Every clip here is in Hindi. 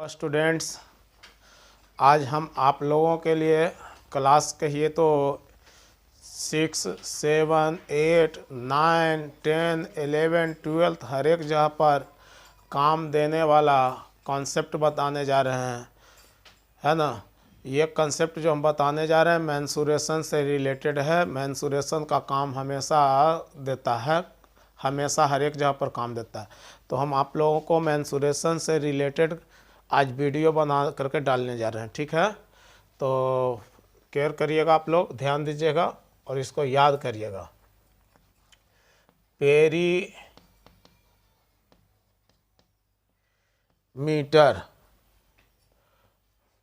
स्टूडेंट्स, आज हम आप लोगों के लिए क्लास कहिए तो 6, 7, 8, 9, 10, 11, 12 हर एक जगह पर काम देने वाला कॉन्सेप्ट बताने जा रहे हैं, है ना। ये कॉन्सेप्ट जो हम बताने जा रहे हैं मेंसुरेशन से रिलेटेड है। मेंसुरेशन का काम हमेशा देता है, हमेशा हर एक जगह पर काम देता है। तो हम आप लोगों को मेंसुरेशन से रिलेटेड आज वीडियो बना करके डालने जा रहे हैं, ठीक है। तो केयर करिएगा, आप लोग ध्यान दीजिएगा और इसको याद करिएगा। Perimeter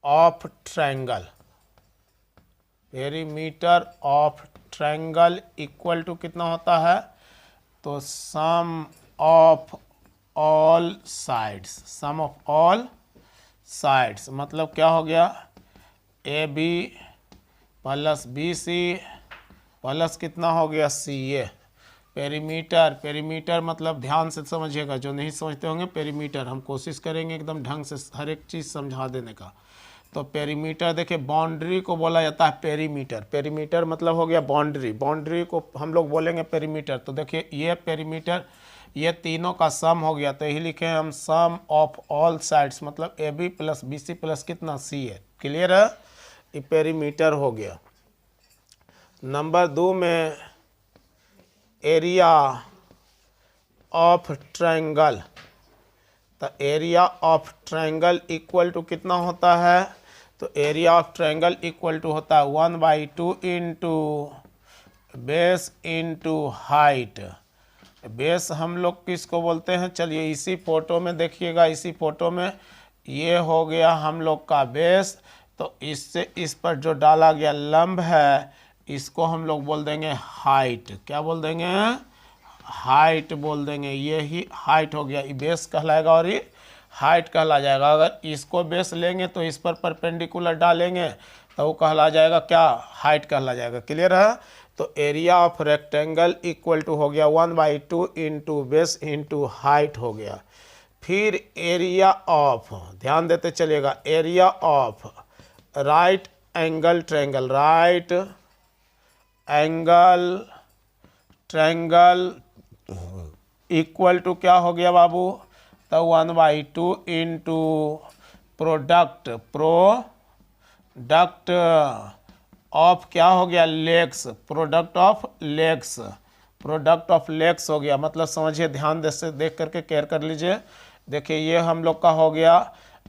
of triangle, perimeter of triangle equal to कितना होता है, तो sum of all sides, sum of all sides मतलब क्या हो गया, A B plus B C plus कितना हो गया सी ए। पेरीमीटर, पेरीमीटर मतलब ध्यान से समझिएगा, जो नहीं समझते होंगे पेरीमीटर हम कोशिश करेंगे एकदम ढंग से हर एक चीज़ समझा देने का। तो पेरीमीटर देखिए, बाउंड्री को बोला जाता है पेरीमीटर। पेरीमीटर मतलब हो गया बाउंड्री, बाउंड्री को हम लोग बोलेंगे पेरीमीटर। तो देखिए ये पेरीमीटर, ये तीनों का सम हो गया, तो यही लिखे हैं हम सम ऑफ ऑल साइड्स मतलब A B plus B C plus कितना सी है। क्लियर है, ये पेरीमीटर हो गया। नंबर 2 में एरिया ऑफ ट्रायंगल, तो area of triangle equal to कितना होता है, तो area of triangle equal to होता है 1/2 into base into height. Base हम लोग किसको बोलते हैं, चलिए इसी फोटो में देखिएगा, इसी फोटो में ये हो गया हम लोग का बेस। तो इससे इस पर जो डाला गया लंब है इसको हम लोग बोल देंगे हाइट। क्या बोल देंगे, हाइट बोल देंगे। ये ही हाइट हो गया, ये बेस कहलाएगा और ये हाइट कहला जाएगा। अगर इसको बेस लेंगे तो इस पर परपेंडिकुलर डालेंगे तो वो कहला जाएगा क्या, हाइट कहला जाएगा। क्लियर है। तो area of rectangle equal to हो गया 1/2 इंटू बेस इंटू हाइट हो गया। फिर एरिया ऑफ, ध्यान देते चलिएगा, area of right angle triangle, right angle triangle equal to क्या हो गया बाबू, तो 1/2 इंटू प्रोडक्ट, प्रोडक्ट ऑफ क्या हो गया legs, product of legs, product of legs हो गया। मतलब समझिए, ध्यान से देख करके केयर कर लीजिए। देखिए ये हम लोग का हो गया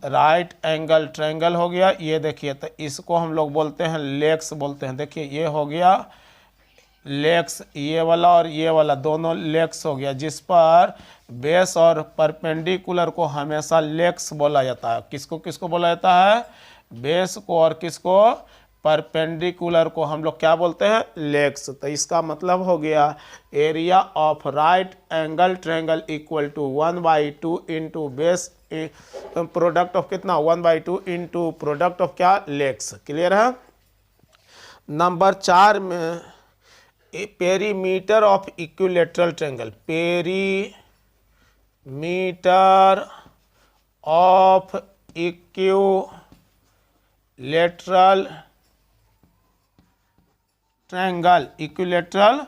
राइट एंगल ट्रायंगल हो गया, ये देखिए, तो इसको हम लोग बोलते हैं लेग्स बोलते हैं। देखिए ये हो गया लेग्स, ये वाला और ये वाला दोनों लेग्स हो गया, जिस पर बेस और परपेंडिकुलर को हमेशा लेग्स बोला जाता है। किसको किसको बोला जाता है, बेस को और किसको, परपेंडिकुलर को हम लोग क्या बोलते हैं, लेग्स। तो इसका मतलब हो गया area of right angle triangle equal to 1/2 into base product of कितना 1/2 इंटू प्रोडक्ट ऑफ क्या लेग्स। क्लियर है। नंबर 4 में perimeter of equilateral triangle, perimeter of equilateral triangle, equilateral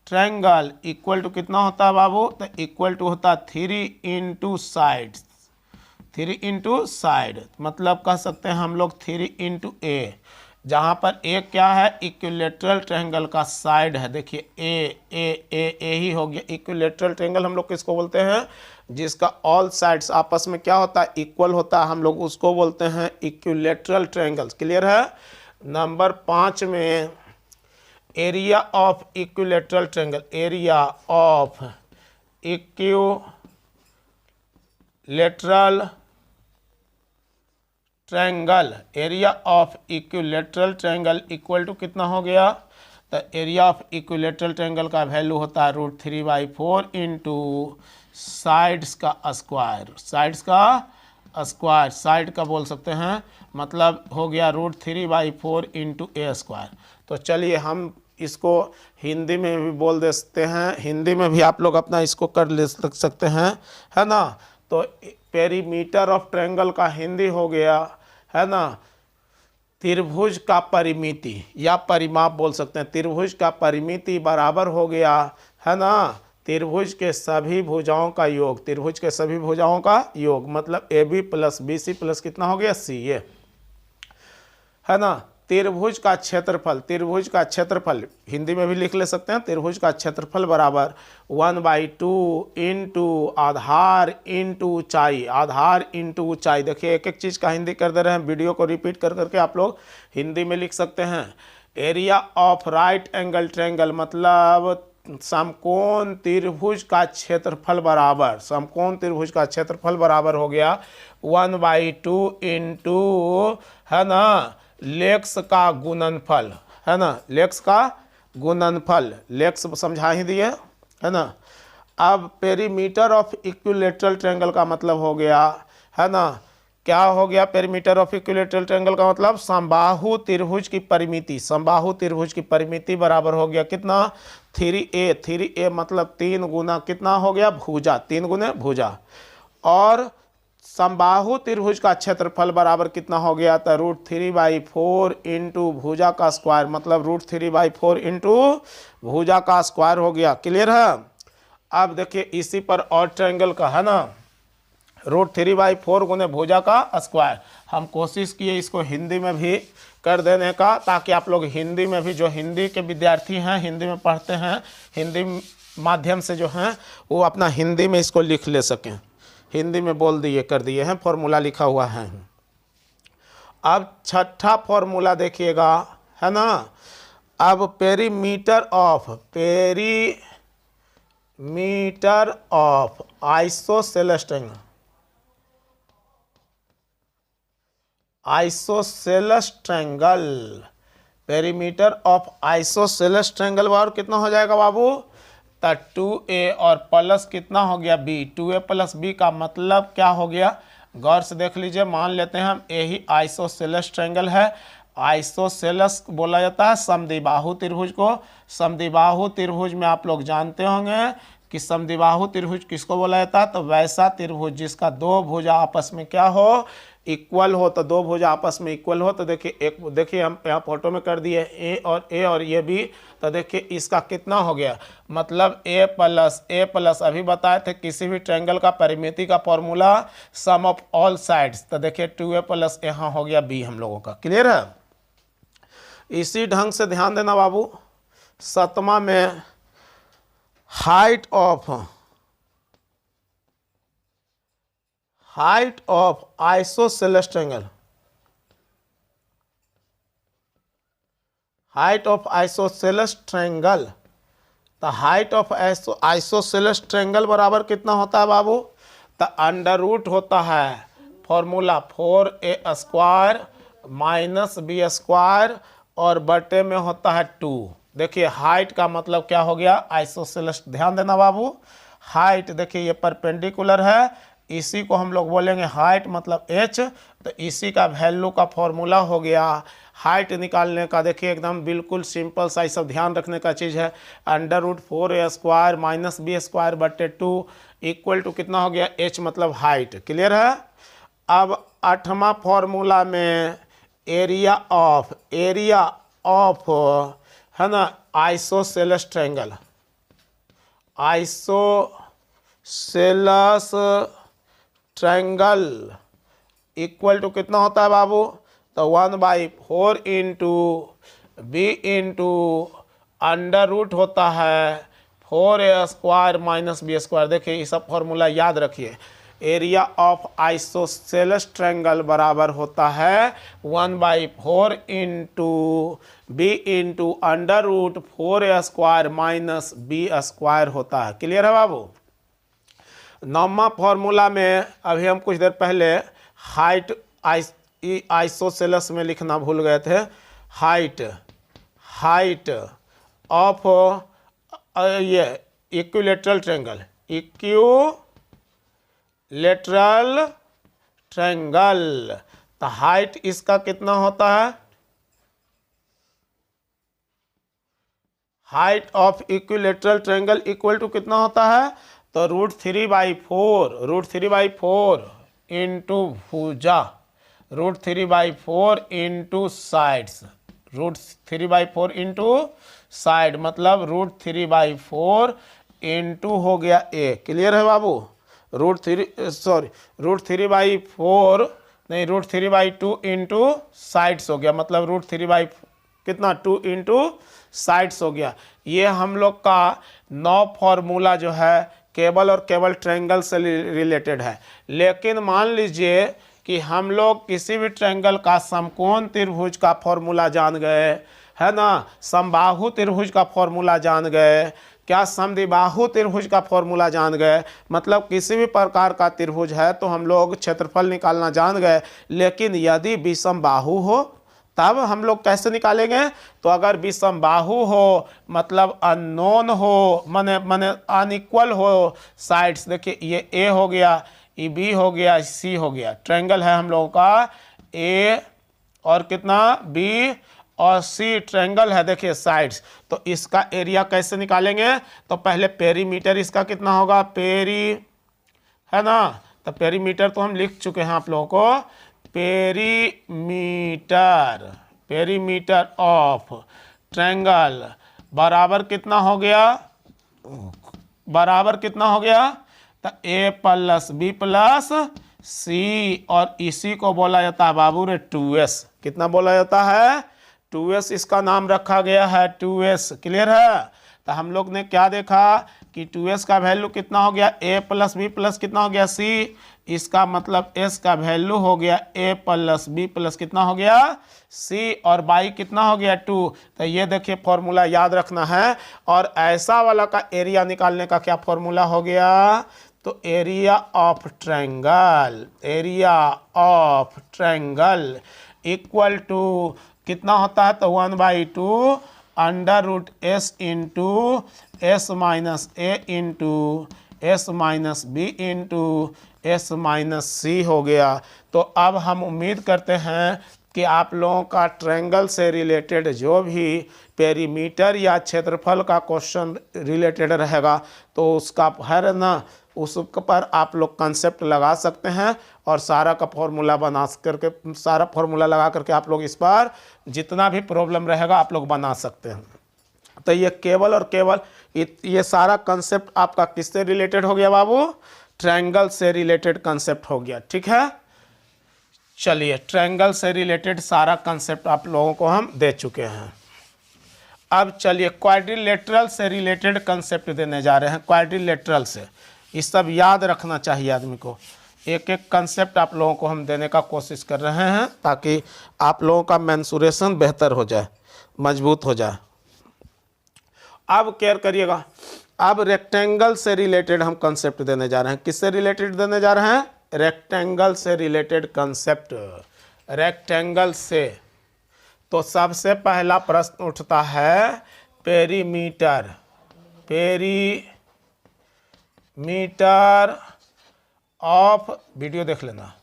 triangle equal to कितना होता है बाबू, तो इक्वल टू होता है 3 इंटू साइड्स, 3 इंटू साइड मतलब कह सकते हैं हम लोग 3 इंटू ए, जहाँ पर ए क्या है, इक्विलेटरल ट्रायंगल का साइड है। देखिए ए ए ए ए ही हो गया। इक्विलेटरल ट्रायंगल हम लोग किसको बोलते हैं, जिसका ऑल साइड्स आपस में क्या होता है, इक्वल होता है, हम लोग उसको बोलते हैं इक्विलेटरल ट्रायंगल। क्लियर है। नंबर 5 में area of equilateral triangle, area of equilateral triangle, area of equilateral triangle equal to कितना हो गया, तो एरिया ऑफ इक्विलेटरल ट्रायंगल का वैल्यू होता है √3/4 इंटू साइड्स का स्क्वायर, साइड्स का स्क्वायर, साइड का बोल सकते हैं, मतलब हो गया √3/4 इंटू ए स्क्वायर। तो चलिए हम इसको हिंदी में भी बोल देते हैं, हिंदी में भी आप लोग अपना इसको कर ले सकते हैं, है ना। तो पेरीमीटर ऑफ ट्रायंगल का हिंदी हो गया, है ना, त्रिभुज का परिमिति या परिमाप बोल सकते हैं। त्रिभुज का परिमिति बराबर हो गया, है ना, त्रिभुज के सभी भुजाओं का योग। त्रिभुज के सभी भुजाओं का योग मतलब A B plus B C plus कितना हो गया सी, ये है ना। त्रिभुज का क्षेत्रफल, त्रिभुज का क्षेत्रफल हिंदी में भी लिख ले सकते हैं। त्रिभुज का क्षेत्रफल बराबर 1/2 इंटू आधार इंटू ऊंचाई, आधार इंटू ऊंचाई। देखिए एक एक चीज़ का हिंदी कर दे रहे हैं, वीडियो को रिपीट कर करके आप लोग हिंदी में लिख सकते हैं। Area of right angle triangle मतलब समकोण त्रिभुज का क्षेत्रफल बराबर, समकोण त्रिभुज का क्षेत्रफल बराबर हो गया 1/2 इंटू, है ना, लेक्स का गुणनफल, है ना, लेक्स का गुणनफल, लेक्स समझा ही दिए, है ना। अब पेरीमीटर ऑफ इक्विलैटरल ट्रायंगल का मतलब हो गया, है ना, क्या हो गया पेरीमीटर ऑफ इक्विलैटरल ट्रायंगल का मतलब समबाहु त्रिभुज की परिमिति, समबाहु त्रिभुज की परिमिति बराबर हो गया कितना 3a, 3a मतलब 3 गुना कितना हो गया भुजा, 3 गुने भुजा। और समबाहु त्रिभुज का क्षेत्रफल बराबर कितना हो गया था √3/4 इंटू भुजा का स्क्वायर, मतलब √3/4 इंटू भुजा का स्क्वायर हो गया। क्लियर है। अब देखिए इसी पर और ट्रायंगल का, है ना, √3/4 गुने भुजा का स्क्वायर। हम कोशिश किए इसको हिंदी में भी कर देने का, ताकि आप लोग हिंदी में भी, जो हिंदी के विद्यार्थी हैं, हिंदी में पढ़ते हैं, हिंदी माध्यम से जो हैं वो अपना हिंदी में इसको लिख ले सकें। हिंदी में बोल दिए, कर दिए हैं, फॉर्मूला लिखा हुआ है। अब छठा फॉर्मूला देखिएगा, है ना। अब perimeter of isosceles triangle, isosceles triangle, perimeter of isosceles triangle बार कितना हो जाएगा बाबू, तो 2a और प्लस कितना हो गया b, 2a प्लस b का मतलब क्या हो गया, गौर से देख लीजिए। मान लेते हैं हम यही आइसोसेलेस ट्रायंगल है। आइसोसेलेस बोला जाता है समद्विबाहु त्रिभुज को। समद्विबाहु त्रिभुज में आप लोग जानते होंगे कि समद्विबाहु त्रिभुज किसको बोला जाता है, तो वैसा त्रिभुज जिसका दो भुजा आपस में क्या हो, इक्वल हो। तो दो भुजा आपस में इक्वल हो, तो देखिए एक, देखिए हम यहाँ फोटो में कर दिए ए और ये भी, तो देखिए इसका कितना हो गया, मतलब a प्लस अभी बताए थे किसी भी ट्रायंगल का परिमिति का formula some of all sides. तो देखिए 2a प्लस यहाँ हो गया b हम लोगों का। क्लियर है। इसी ढंग से ध्यान देना बाबू। सतमा में height of isosceles triangle, height of isosceles triangle, तो हाइट ऑफ आइसोसेलेस ट्रायंगल बराबर कितना होता है बाबू, तो अंडर रूट होता है formula 4a square minus b square और बटे में होता है 2। देखिए हाइट का मतलब क्या हो गया आइसोसेलेस, ध्यान देना बाबू। हाइट देखिए ये परपेंडिकुलर है, इसी को हम लोग बोलेंगे हाइट मतलब h, तो इसी का वैल्यू का फॉर्मूला हो गया हाइट निकालने का। देखिए एकदम बिल्कुल सिंपल सा, सब ध्यान रखने का चीज़ है। Under root 4a square minus b square बटे 2 इक्वल टू कितना हो गया h मतलब हाइट। क्लियर है। अब आठवां फॉर्मूला में एरिया ऑफ है ना isosceles triangle, isosceles triangle equal to कितना होता है बाबू, तो 1/4 into b into under root होता है 4a square minus b square. देखिए ये सब फॉर्मूला याद रखिए। एरिया ऑफ आइसोसेलेस ट्रायंगल बराबर होता है 1/4 into b into under root 4a square minus b square होता है। क्लियर है बाबू। नौवां फॉर्मूला में अभी हम कुछ देर पहले हाइट आइसोसेलेस में लिखना भूल गए थे। हाइट ऑफ ये इक्विलैटरल ट्रायंगल, इक्विलैटरल ट्रायंगल, तो हाइट इसका कितना होता है, height of equilateral triangle equal to कितना होता है, तो √3/4 इंटू भुजा, √3/4 इंटू साइड्स, √3/4 इंटू साइड, मतलब √3/4 इंटू हो गया ए। क्लियर है बाबू? √3/4 नहीं, √3/2 इंटू साइड्स हो गया, मतलब √3/ कितना 2 इंटू साइड्स हो गया। ये हम लोग का 9 फॉर्मूला जो है केवल और केवल ट्रायंगल से रिलेटेड है। लेकिन मान लीजिए कि हम लोग किसी भी ट्रायंगल का समकोण त्रिभुज का फॉर्मूला जान गए, है ना, समबाहु त्रिभुज का फॉर्मूला जान गए, क्या समद्विबाहु त्रिभुज का फॉर्मूला जान गए, मतलब किसी भी प्रकार का त्रिभुज है तो हम लोग क्षेत्रफल निकालना जान गए। लेकिन यदि विषमबाहु हो तब हम लोग कैसे निकालेंगे? तो अगर विषमबाहु हो मतलब अननोन हो, माने अनइक्वल हो साइड्स, देखिए ये ए हो गया, ये बी हो गया, सी हो गया, ट्रायंगल है हम लोगों का ए और कितना बी और सी, ट्रायंगल है, देखिए साइड्स। तो इसका एरिया कैसे निकालेंगे? तो पहले पेरीमीटर इसका कितना होगा, पेरी, है ना, तो पेरीमीटर तो हम लिख चुके हैं आप लोगों को, पेरीमीटर ऑफ ट्रायंगल बराबर कितना हो गया, बराबर कितना हो गया, तो ए प्लस बी प्लस सी, और इसी को बोला जाता है बाबू रे 2s। कितना बोला जाता है? 2s, इसका नाम रखा गया है 2s। क्लियर है? तो हम लोग ने क्या देखा कि 2s का वैल्यू कितना हो गया, a प्लस बी प्लस कितना हो गया c, इसका मतलब s का वैल्यू हो गया a प्लस बी प्लस कितना हो गया c, और बाई कितना हो गया 2। तो ये देखिए फॉर्मूला याद रखना है। और ऐसा वाला का एरिया निकालने का क्या फॉर्मूला हो गया, तो area of triangle equal to कितना होता है, तो 1/2 √s into s minus a into s minus b into s minus c हो गया। तो अब हम उम्मीद करते हैं कि आप लोगों का ट्रायंगल से रिलेटेड जो भी पेरीमीटर या क्षेत्रफल का क्वेश्चन रिलेटेड रहेगा तो उसका है ना, उस पर आप लोग कंसेप्ट लगा सकते हैं और सारा का फॉर्मूला बना करके, सारा फॉर्मूला लगा करके आप लोग इस पर जितना भी प्रॉब्लम रहेगा आप लोग बना सकते हैं। तो ये केवल और केवल ये सारा कंसेप्ट आपका किससे रिलेटेड हो गया बाबू, ट्रायंगल से रिलेटेड कंसेप्ट हो गया। ठीक है, चलिए ट्रायंगल से रिलेटेड सारा कंसेप्ट आप लोगों को हम दे चुके हैं। अब चलिए क्वाड्रिलेटरल से रिलेटेड कंसेप्ट देने जा रहे हैं। क्वाड्रिलेटरल से ये सब याद रखना चाहिए आदमी को, एक एक कंसेप्ट आप लोगों को हम देने का कोशिश कर रहे हैं ताकि आप लोगों का मेंसुरेशन बेहतर हो जाए, मजबूत हो जाए। अब केयर करिएगा, अब रेक्टेंगल से रिलेटेड हम कंसेप्ट देने जा रहे हैं। किससे रिलेटेड देने जा रहे हैं? रेक्टेंगल से रिलेटेड कंसेप्ट, रेक्टेंगल से। तो सबसे पहला प्रश्न उठता है पेरीमीटर ऑफ, वीडियो देख लेना,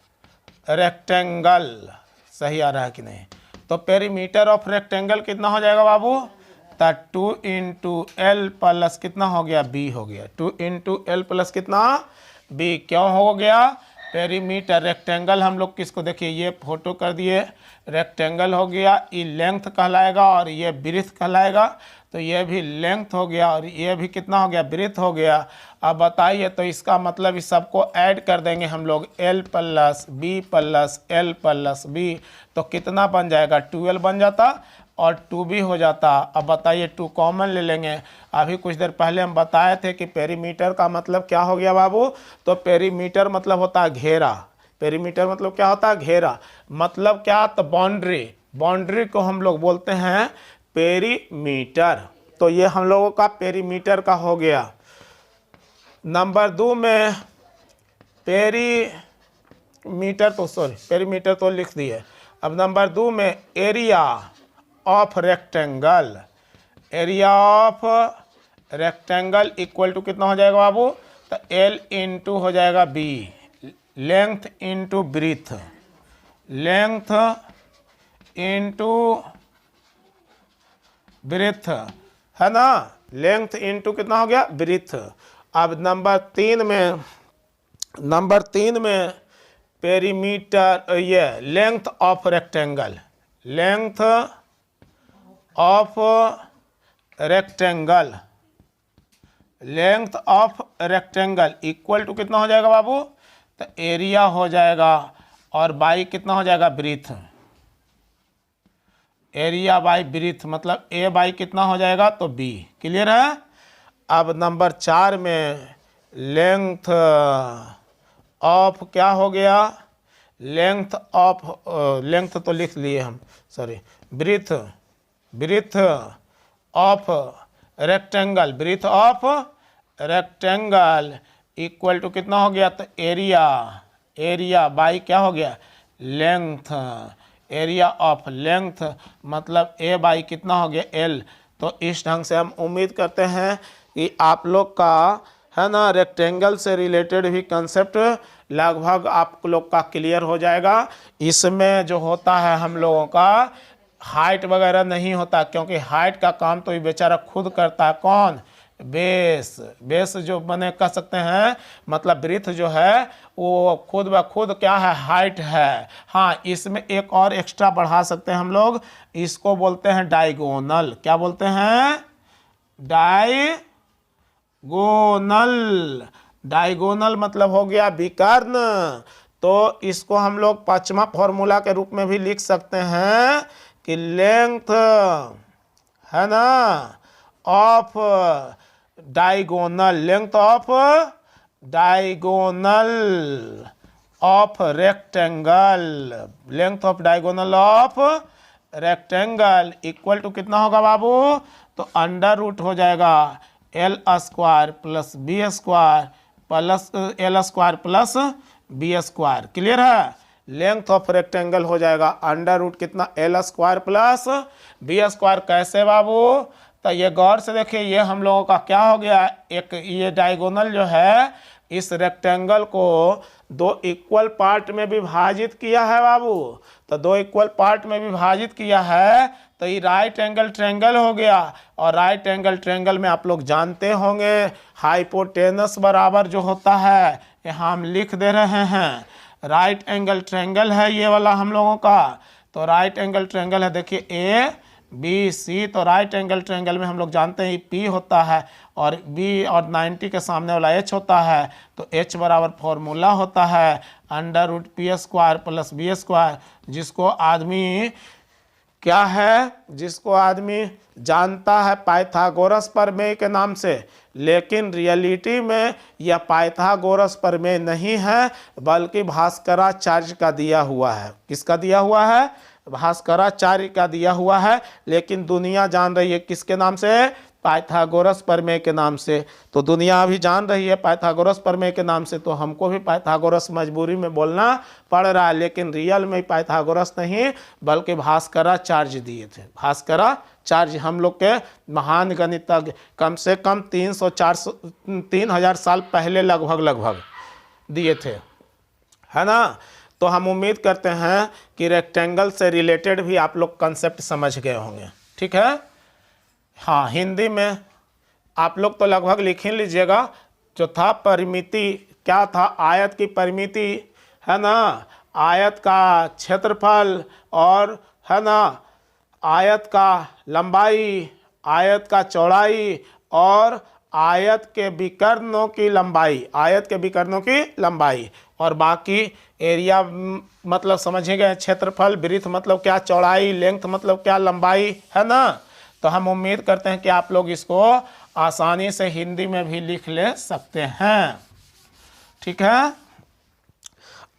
रेक्टेंगल सही आ रहा है कि नहीं। तो पेरीमीटर ऑफ रेक्टेंगल कितना हो जाएगा बाबू, तो 2 इंटू एल प्लस कितना हो गया, बी हो गया, 2 इंटू एल प्लस कितना बी। क्यों हो गया, पेरीमीटर रेक्टेंगल हम लोग किसको, देखिए ये फोटो कर दिए, रेक्टेंगल हो गया, ये लेंथ कहलाएगा और ये ब्रीथ कहलाएगा। तो ये भी लेंथ हो गया और ये भी कितना हो गया, ब्रीथ हो गया। अब बताइए, तो इसका मतलब इस सबको ऐड कर देंगे हम लोग, L plus B plus L plus B, तो कितना बन जाएगा, 12 बन जाता और 2 भी हो जाता। अब बताइए 2 कॉमन ले लेंगे। अभी कुछ देर पहले हम बताए थे कि पेरीमीटर का मतलब क्या हो गया बाबू, तो पेरीमीटर मतलब होता है घेरा। पेरीमीटर मतलब क्या होता है, घेरा। मतलब क्या, तो बाउंड्री को हम लोग बोलते हैं पेरीमीटर। तो ये हम लोगों का पेरीमीटर का हो गया। नंबर 2 में पेरीमीटर तो लिख दिए। अब नंबर 2 में area of rectangle equal to कितना हो जाएगा बाबू, तो एल इंटू हो जाएगा B, length into breadth, length into breadth, है ना, लेंथ इंटू कितना हो गया, ब्रीथ। अब नंबर 3 में पेरीमीटर, ये length of rectangle, length of rectangle, length of rectangle equal to कितना हो जाएगा बाबू? तो एरिया हो जाएगा और बाई कितना हो जाएगा? ब्रीथ। एरिया बाई ब्रीथ मतलब ए बाई कितना हो जाएगा? तो बी। क्लियर है? अब नंबर 4 में लेंथ ऑफ क्या हो गया? लेंथ ऑफ, लेंथ तो लिख लिए हम, sorry, breadth, breadth of rectangle, breadth of rectangle equal to कितना हो गया? तो एरिया, एरिया बाई क्या हो गया? लेंथ, एरिया ऑफ लेंथ मतलब ए बाई कितना हो गया? एल। तो इस ढंग से हम उम्मीद करते हैं कि आप लोग का है ना रेक्टेंगल से रिलेटेड भी कंसेप्ट लगभग आप लोग का क्लियर हो जाएगा। इसमें जो होता है हम लोगों का हाइट वगैरह नहीं होता, क्योंकि हाइट का काम तो ये बेचारा खुद करता है। कौन? बेस। बेस जो बने कह सकते हैं, मतलब ब्रीथ जो है वो खुद ब खुद क्या है? हाइट है। हाँ, इसमें एक और एक्स्ट्रा बढ़ा सकते हैं हम लोग, इसको बोलते हैं डायगोनल। क्या बोलते हैं? डायगोनल। डायगोनल मतलब हो गया विकर्ण। तो इसको हम लोग पांचवा फॉर्मूला के रूप में भी लिख सकते हैं कि लेंथ है ना of diagonal, length of diagonal of rectangle, length of diagonal of rectangle equal to कितना होगा बाबू? तो अंडर रूट हो जाएगा L square plus B square plus L square plus B square. Clear है? लेंथ ऑफ रेक्टेंगल हो जाएगा अंडर रूट कितना? L square plus B square. कैसे बाबू? तो ये गौर से देखिए, ये हम लोगों का क्या हो गया? एक ये डायगोनल जो है इस रेक्टेंगल को दो इक्वल पार्ट में विभाजित किया है बाबू। तो दो इक्वल पार्ट में विभाजित किया है तो ये राइट एंगल ट्रायंगल हो गया। और राइट एंगल ट्रायंगल में आप लोग जानते होंगे हाइपोटेनस बराबर जो होता है, यहाँ हम लिख दे रहे हैं राइट एंगल ट्रायंगल है ये वाला हम लोगों का। तो राइट एंगल ट्रायंगल है, देखिए ए बी सी। तो राइट एंगल ट्रायंगल में हम लोग जानते हैं पी होता है और बी और 90 के सामने वाला एच होता है। तो एच बराबर फॉर्मूला होता है under root P square plus B square, जिसको आदमी क्या है? जिसको आदमी जानता है पाइथागोरस प्रमेय के नाम से। लेकिन रियलिटी में यह पाइथागोरस प्रमेय नहीं है, बल्कि भास्कराचार्य का दिया हुआ है। किसका दिया हुआ है? भास्कराचार्य का दिया हुआ है। लेकिन दुनिया जान रही है किसके नाम से? पाइथागोरस प्रमेय के नाम से। तो दुनिया अभी जान रही है पाइथागोरस प्रमेय के नाम से, तो हमको भी पाइथागोरस मजबूरी में बोलना पड़ रहा है। लेकिन रियल में पाइथागोरस नहीं बल्कि भास्कराचार्य दिए थे। भास्कराचार्य हम लोग के महान गणितज्ञ, कम से कम 300-400-3000 साल पहले लगभग दिए थे, है ना। तो हम उम्मीद करते हैं कि रेक्टेंगल से रिलेटेड भी आप लोग कंसेप्ट समझ गए होंगे। ठीक है? हाँ, हिंदी में आप लोग तो लगभग लिख ही लीजिएगा। जो था परिमिति, क्या था? आयत की परिमिति, है ना, आयत का क्षेत्रफल और है ना आयत का लंबाई, आयत का चौड़ाई और आयत के विकर्णों की लंबाई, आयत के विकर्णों की लंबाई। और बाकी एरिया मतलब समझे गए, क्षेत्रफल, ब्रीथ मतलब क्या? चौड़ाई, लेंथ मतलब क्या? लंबाई, है ना। तो हम उम्मीद करते हैं कि आप लोग इसको आसानी से हिंदी में भी लिख ले सकते हैं। ठीक है?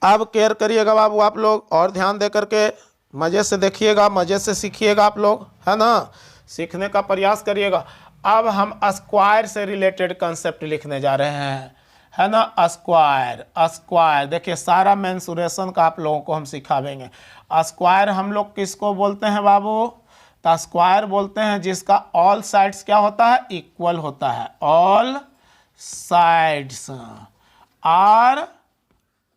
अब केयर करिएगा बाबू आप लोग, और ध्यान दे करके मज़े से देखिएगा, मज़े से सीखिएगा आप लोग, है ना, सीखने का प्रयास करिएगा। अब हम स्क्वायर से रिलेटेड कंसेप्ट लिखने जा रहे हैं, है ना। स्क्वायर, स्क्वायर देखिए सारा मेंसुरेशन का आप लोगों को हम सिखावेंगे। स्क्वायर हम लोग किसको बोलते हैं बाबू? तो स्क्वायर बोलते हैं जिसका ऑल साइड्स क्या होता है? इक्वल होता है। ऑल साइड्स आर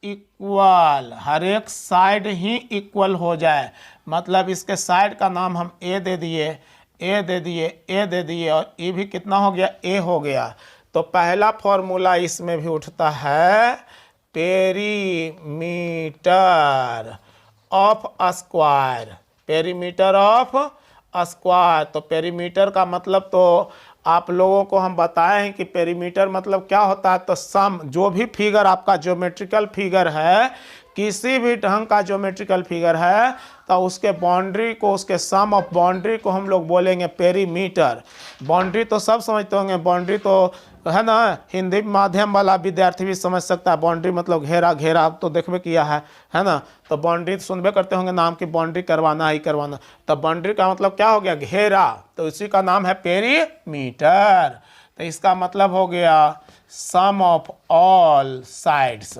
इक्वल, हर एक साइड ही इक्वल हो जाए। मतलब इसके साइड का नाम हम ए दे दिए, ए दे दिए, ए दे दिए, और ए भी कितना हो गया? ए हो गया। तो पहला फॉर्मूला इसमें भी उठता है perimeter of square, perimeter of square. तो पेरीमीटर का मतलब तो आप लोगों को हम बताए हैं कि पेरीमीटर मतलब क्या होता है। तो सम, जो भी फिगर आपका ज्योमेट्रिकल फिगर है, किसी भी ढंग का ज्योमेट्रिकल फिगर है, तो उसके बाउंड्री को, उसके सम ऑफ बाउंड्री को हम लोग बोलेंगे पेरीमीटर। बाउंड्री तो सब समझते होंगे, बाउंड्री तो है ना, हिंदी माध्यम वाला विद्यार्थी भी समझ सकता है। बाउंड्री मतलब घेरा, घेरा तो देखबे किया है ना। तो बाउंड्री सुनबे करते होंगे नाम की, बाउंड्री करवाना ही करवाना। तो बाउंड्री का मतलब क्या हो गया, घेरा, तो इसी का नाम है पेरीमीटर। तो इसका मतलब हो गया सम ऑफ ऑल साइड्स।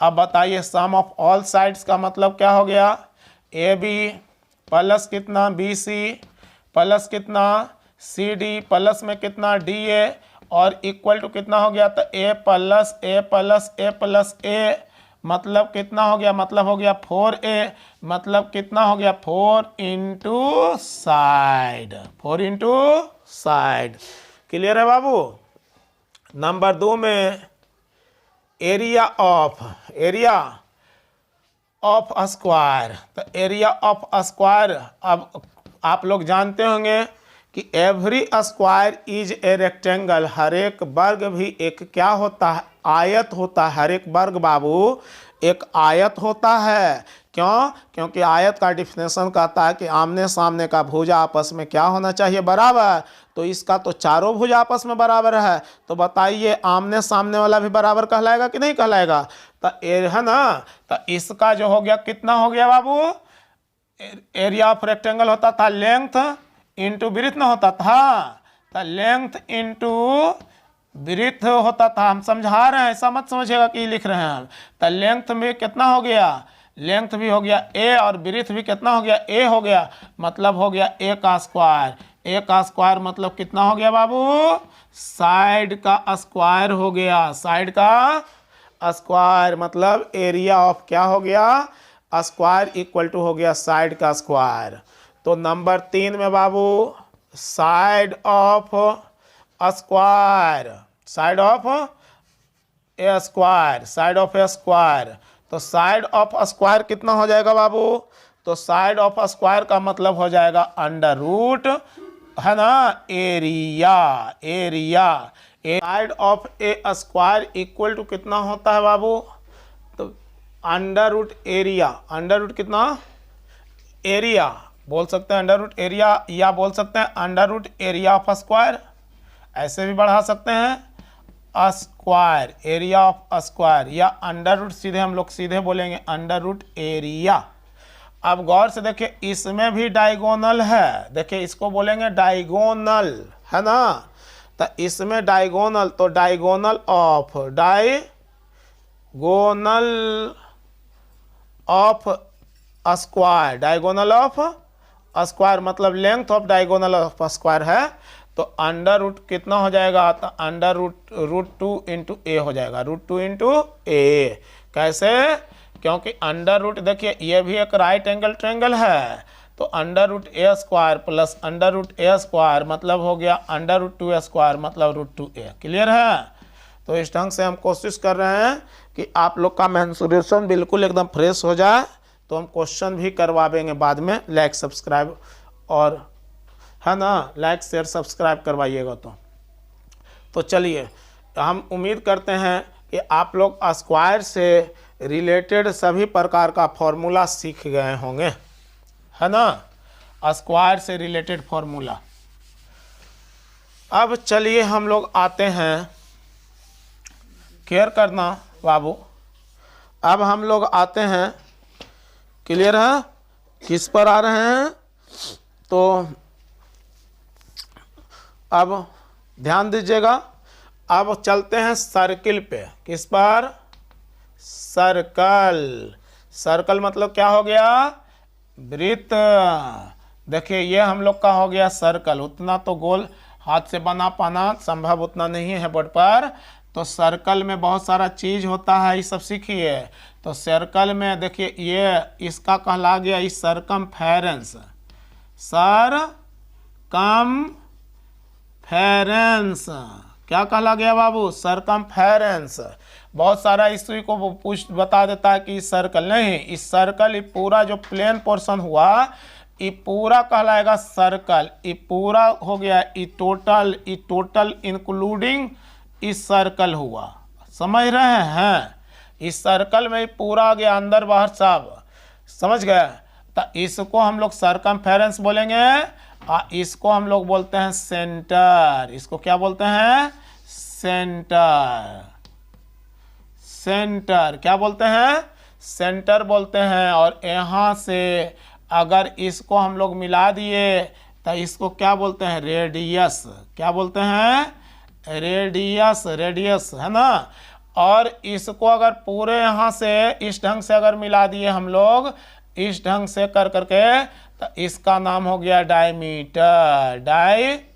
अब बताइए सम ऑफ ऑल साइड्स का मतलब क्या हो गया, ए बी प्लस कितना बी सी प्लस कितना सी डी प्लस में कितना डी ए और इक्वल टू कितना हो गया, तो ए प्लस ए प्लस ए प्लस ए, मतलब कितना हो गया, मतलब हो गया 4a, मतलब कितना हो गया 4 into side, 4 into side. Clear है बाबू। नंबर 2 में एरिया ऑफ स्क्वायर। तो एरिया ऑफ स्क्वायर, अब आप लोग जानते होंगे कि every square is a rectangle, हर एक वर्ग भी एक क्या होता है, आयत होता है। हर एक वर्ग बाबू एक आयत होता है। क्यों? क्योंकि आयत का डिफिनेशन कहता है कि आमने सामने का भुजा आपस में क्या होना चाहिए, बराबर। तो इसका तो चारों भुजा आपस में बराबर है। तो बताइए आमने सामने वाला भी बराबर कहलाएगा कि नहीं कहलाएगा। तो है ना, तो इसका जो हो गया कितना हो गया बाबू, एरिया ऑफ रेक्टेंगल होता था लेंथ इंटू ब्रीथ ना होता था, तो लेंथ इंटू ब्रीथ होता था। हम समझा रहे हैं, ऐसा मत समझिएगा कि लिख रहे हैं हम। तो लेंथ में कितना हो गया, लेंथ भी हो गया ए और ब्रीथ भी कितना हो गया, ए हो गया, मतलब हो गया ए का स्क्वायर। ए का स्क्वायर मतलब कितना हो गया बाबू, साइड का स्क्वायर हो गया। साइड का स्क्वायर मतलब एरिया ऑफ क्या हो गया, स्क्वायर इक्वल टू हो गया साइड का स्क्वायर। तो नंबर 3 में बाबू side of square, side of A square, side of A square. तो साइड ऑफ स्क्वायर कितना हो जाएगा बाबू, तो साइड ऑफ स्क्वायर का मतलब हो जाएगा अंडर रूट, है ना, area. Area side of A square equal to कितना होता है बाबू, तो under root area. Under root कितना, एरिया बोल सकते हैं, अंडर रूट एरिया, या बोल सकते हैं under root area of square, ऐसे भी बढ़ा सकते हैं, स्क्वायर, एरिया ऑफ स्क्वायर, या अंडर रूट, सीधे हम लोग सीधे बोलेंगे अंडर रूट एरिया। अब गौर से देखिए, इसमें भी डायगोनल है, देखिए इसको बोलेंगे डायगोनल, है ना। तो इसमें डायगोनल, तो diagonal of square, diagonal of square मतलब length of diagonal of square है। तो अंडर रूट कितना हो जाएगा, तो अंडर रूट 2 इंटू ए हो जाएगा, रूट 2 इंटू ए। कैसे, क्योंकि अंडर रूट देखिए ये भी एक राइट एंगल ट्रायंगल है, तो अंडर रूट ए स्क्वायर प्लस अंडर रूट ए स्क्वायर मतलब हो गया अंडर रूट 2 स्क्वायर मतलब रूट 2a। क्लियर है। तो इस ढंग से हम कोशिश कर रहे हैं कि आप लोग का मेंसुरेशन बिल्कुल एकदम फ्रेश हो जाए। तो हम क्वेश्चन भी करवाएंगे बाद में। लाइक सब्सक्राइब और है ना, लाइक शेयर सब्सक्राइब करवाइएगा। तो चलिए, हम उम्मीद करते हैं कि आप लोग स्क्वायर से रिलेटेड सभी प्रकार का फॉर्मूला सीख गए होंगे, है ना, स्क्वायर से रिलेटेड फॉर्मूला। अब चलिए हम लोग आते हैं, केयर करना बाबू, अब हम लोग आते हैं, क्लियर है, किस पर आ रहे हैं। तो अब ध्यान दीजिएगा, अब चलते हैं सर्किल पे। किस पर, सर्कल। सर्कल मतलब क्या हो गया, वृत्त। देखिए ये हम लोग का हो गया सर्कल, उतना तो गोल हाथ से बना पाना संभव उतना नहीं है बोर्ड पर। तो सर्कल में बहुत सारा चीज़ होता है, ये सब सीखिए। तो सर्कल में देखिए ये इसका कहला गया इस सरकमफेरेंस, सरकमफेरेंस क्या कहला गया बाबू? सरकमफेरेंस। बहुत सारा इसी को पूछ बता देता है कि सर्कल नहीं, इस सर्कल ये पूरा जो प्लेन पोर्शन हुआ ये पूरा कहलाएगा सर्कल। ये पूरा हो गया ये टोटल इंक्लूडिंग इस सर्कल हुआ। समझ रहे हैं? इस सर्कल में पूरा आ गया अंदर बाहर सब। समझ गए? तो इसको हम लोग सरकमफेरेंस बोलेंगे और इसको हम लोग बोलते हैं सेंटर। इसको क्या बोलते हैं? सेंटर। सेंटर क्या बोलते हैं? सेंटर बोलते हैं। और यहाँ से अगर इसको हम लोग मिला दिए तो इसको क्या बोलते हैं? रेडियस। क्या बोलते हैं? रेडियस। रेडियस है ना। और इसको अगर पूरे यहाँ से इस ढंग से अगर मिला दिए हम लोग इस ढंग से कर करके तो इसका नाम हो गया डायमीटर। डायमीटर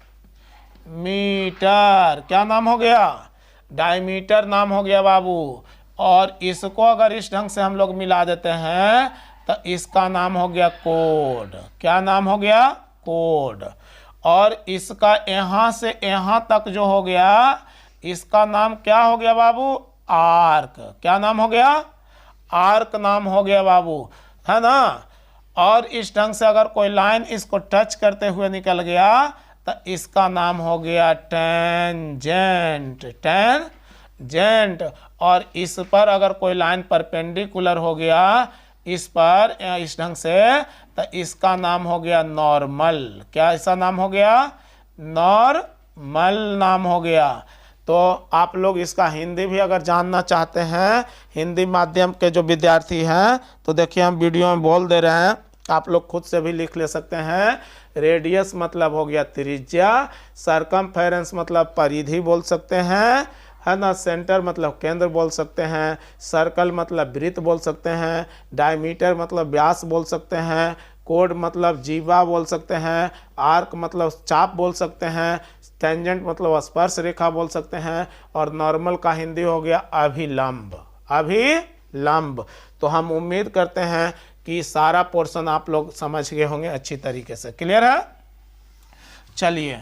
क्या नाम हो गया? डायमीटर नाम हो गया बाबू। और इसको अगर इस ढंग से हम लोग मिला देते हैं तो इसका नाम हो गया कोड। क्या नाम हो गया? कोड। और इसका यहाँ से यहाँ तक जो हो गया इसका नाम क्या हो गया बाबू? आर्क। क्या नाम हो गया? आर्क नाम हो गया बाबू, है ना। और इस ढंग से अगर कोई लाइन इसको टच करते हुए निकल गया तो इसका नाम हो गया टेंजेंट। टेंजेंट। और इस पर अगर कोई लाइन परपेंडिकुलर हो गया इस पर इस ढंग से तो इसका नाम हो गया नॉर्मल। क्या ऐसा नाम हो गया? नॉर्मल नाम हो गया। तो आप लोग इसका हिंदी भी अगर जानना चाहते हैं, हिंदी माध्यम के जो विद्यार्थी हैं तो देखिए हम वीडियो में बोल दे रहे हैं, आप लोग खुद से भी लिख ले सकते हैं। रेडियस मतलब हो गया त्रिज्या, सरकमफेरेंस मतलब परिधि बोल सकते हैं, है ना। सेंटर मतलब केंद्र बोल सकते हैं, सर्कल मतलब वृत्त बोल सकते हैं, डायमीटर मतलब व्यास बोल सकते हैं, कोड मतलब जीवा बोल सकते हैं, आर्क मतलब चाप बोल सकते हैं, टेंजेंट मतलब स्पर्श रेखा बोल सकते हैं, और नॉर्मल का हिंदी हो गया अभिलंब। अभिलंब। तो हम उम्मीद करते हैं कि सारा पोर्शन आप लोग समझ गए होंगे अच्छी तरीके से। क्लियर है? चलिए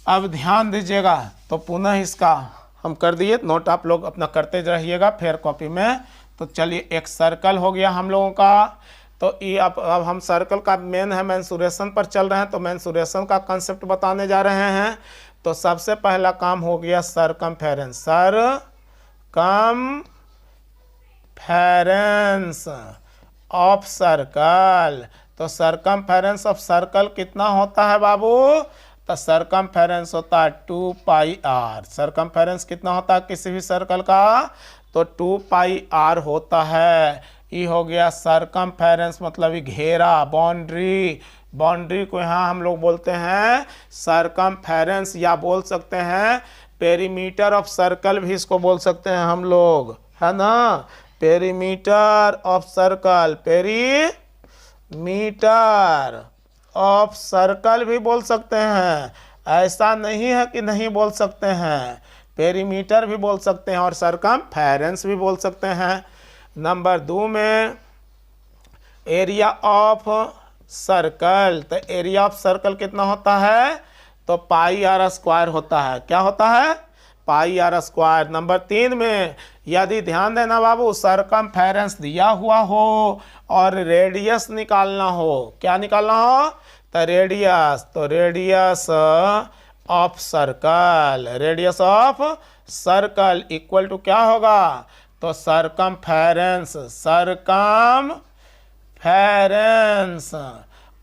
अब ध्यान दीजिएगा। तो पुनः इसका हम कर दिए, नोट आप लोग अपना करते रहिएगा फेयर कॉपी में। तो चलिए एक सर्कल हो गया हम लोगों का। तो ये अब हम सर्कल का मेन है मेंसुरेशन पर चल रहे हैं, तो मेंसुरेशन का कंसेप्ट बताने जा रहे हैं। तो सबसे पहला काम हो गया सरकमफेरेंस। Circumference of circle. तो सरकमफेरेंस ऑफ सर्कल कितना होता है बाबू? तो सरकमफेरेंस होता है 2πr। सरकमफेरेंस कितना होता है किसी भी सर्कल का? तो 2πr होता है। ये हो गया सरकमफेरेंस मतलब ये घेरा, बाउंड्री। बाउंड्री को यहाँ हम लोग बोलते हैं सरकमफेरेंस, या बोल सकते हैं पेरीमीटर ऑफ सर्कल भी इसको बोल सकते हैं हम लोग, है ना। Perimeter of circle, perimeter of circle भी बोल सकते हैं। ऐसा नहीं है कि नहीं बोल सकते हैं, पेरीमीटर भी बोल सकते हैं और सरकमफेरेंस भी बोल सकते हैं। नंबर 2 में एरिया ऑफ सर्कल। तो एरिया ऑफ सर्कल कितना होता है? तो πr² होता है। क्या होता है? πr²। नंबर 3 में यदि ध्यान देना बाबू सरकमफेरेंस दिया हुआ हो और रेडियस निकालना हो, क्या निकालना हो? तो रेडियस। तो radius of circle, radius of circle equal to क्या होगा? तो सरकमफेरेंस, सरकमफेरेंस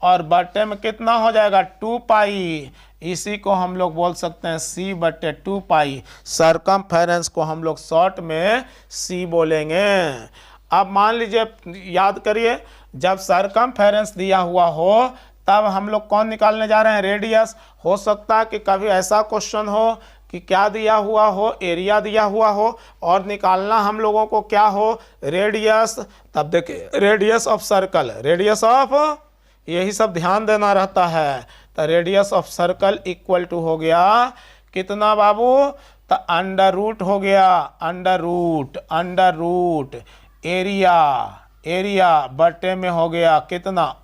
और बटे में कितना हो जाएगा? 2π। इसी को हम लोग बोल सकते हैं c/2π। सरकमफेरेंस को हम लोग शॉर्ट में c बोलेंगे। अब मान लीजिए, याद करिए, जब सरकमफेरेंस दिया हुआ हो तब हम लोग कौन निकालने जा रहे हैं? रेडियस। हो सकता है कि कभी ऐसा क्वेश्चन हो कि क्या दिया हुआ हो? एरिया दिया हुआ हो और निकालना हम लोगों को क्या हो? रेडियस। तब देखिए radius of circle, radius of, यही सब ध्यान देना रहता है। तो radius of circle equal to हो गया कितना बाबू? तो अंडर रूट हो गया, अंडर रूट एरिया, एरिया बटे में हो गया कितना?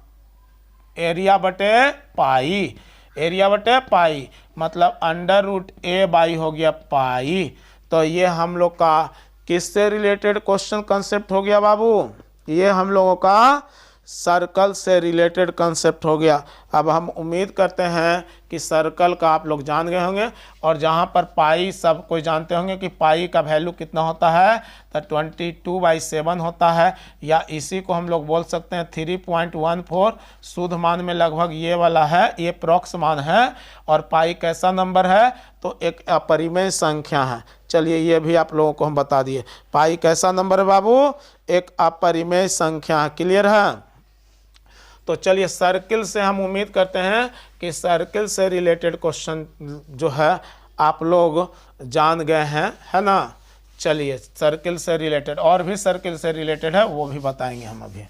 एरिया बटे पाई। एरिया बटे पाई, मतलब अंडर रूट ए बाई हो गया पाई। तो ये हम लोग का किससे रिलेटेड क्वेश्चन कंसेप्ट हो गया बाबू? ये हम लोगों का सर्कल से रिलेटेड कंसेप्ट हो गया। अब हम उम्मीद करते हैं कि सर्कल का आप लोग जान गए होंगे, और जहाँ पर पाई सब कोई जानते होंगे कि पाई का वैल्यू कितना होता है, तो 22/7 होता है, या इसी को हम लोग बोल सकते हैं 3.14। शुद्ध मान में लगभग ये वाला है, ये प्रॉक्स मान है। और पाई कैसा नंबर है? तो एक अपरिमेय संख्या है। चलिए ये भी आप लोगों को हम बता दिए, पाई कैसा नंबर है बाबू? एक अपरिमेय संख्या है। क्लियर है? तो चलिए सर्किल से हम उम्मीद करते हैं कि सर्किल से रिलेटेड क्वेश्चन जो है आप लोग जान गए हैं, है ना। चलिए सर्किल से रिलेटेड और भी सर्किल से रिलेटेड है, वो भी बताएंगे हम अभी।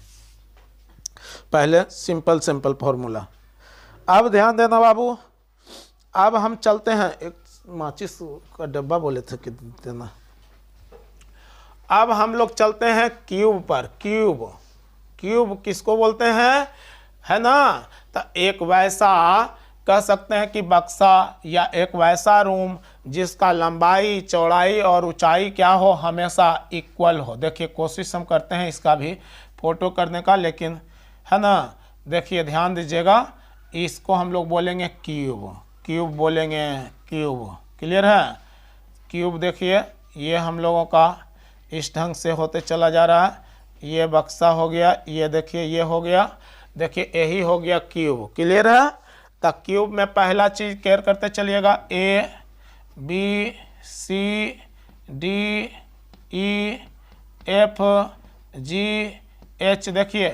पहले सिंपल फॉर्मूला। अब ध्यान देना बाबू, अब हम चलते हैं, एक माचिस का डब्बा बोले थे कि देना। अब हम लोग चलते हैं क्यूब पर। क्यूब किसको बोलते हैं, है ना। तो एक वैसा कह सकते हैं कि बक्सा या एक वैसा रूम जिसका लंबाई चौड़ाई और ऊंचाई क्या हो, हमेशा इक्वल हो। देखिए कोशिश हम करते हैं इसका भी फोटो करने का, लेकिन है ना। देखिए ध्यान दीजिएगा, इसको हम लोग बोलेंगे क्यूब बोलेंगे क्यूब। क्लियर है? क्यूब देखिए ये हम लोगों का इस ढंग से होते चला जा रहा है। ये बक्सा हो गया, ये देखिए ये हो गया, देखिए यही हो गया क्यूब। क्लियर है? तो क्यूब में पहला चीज केयर करते चलिएगा, A B C D E F G H. देखिए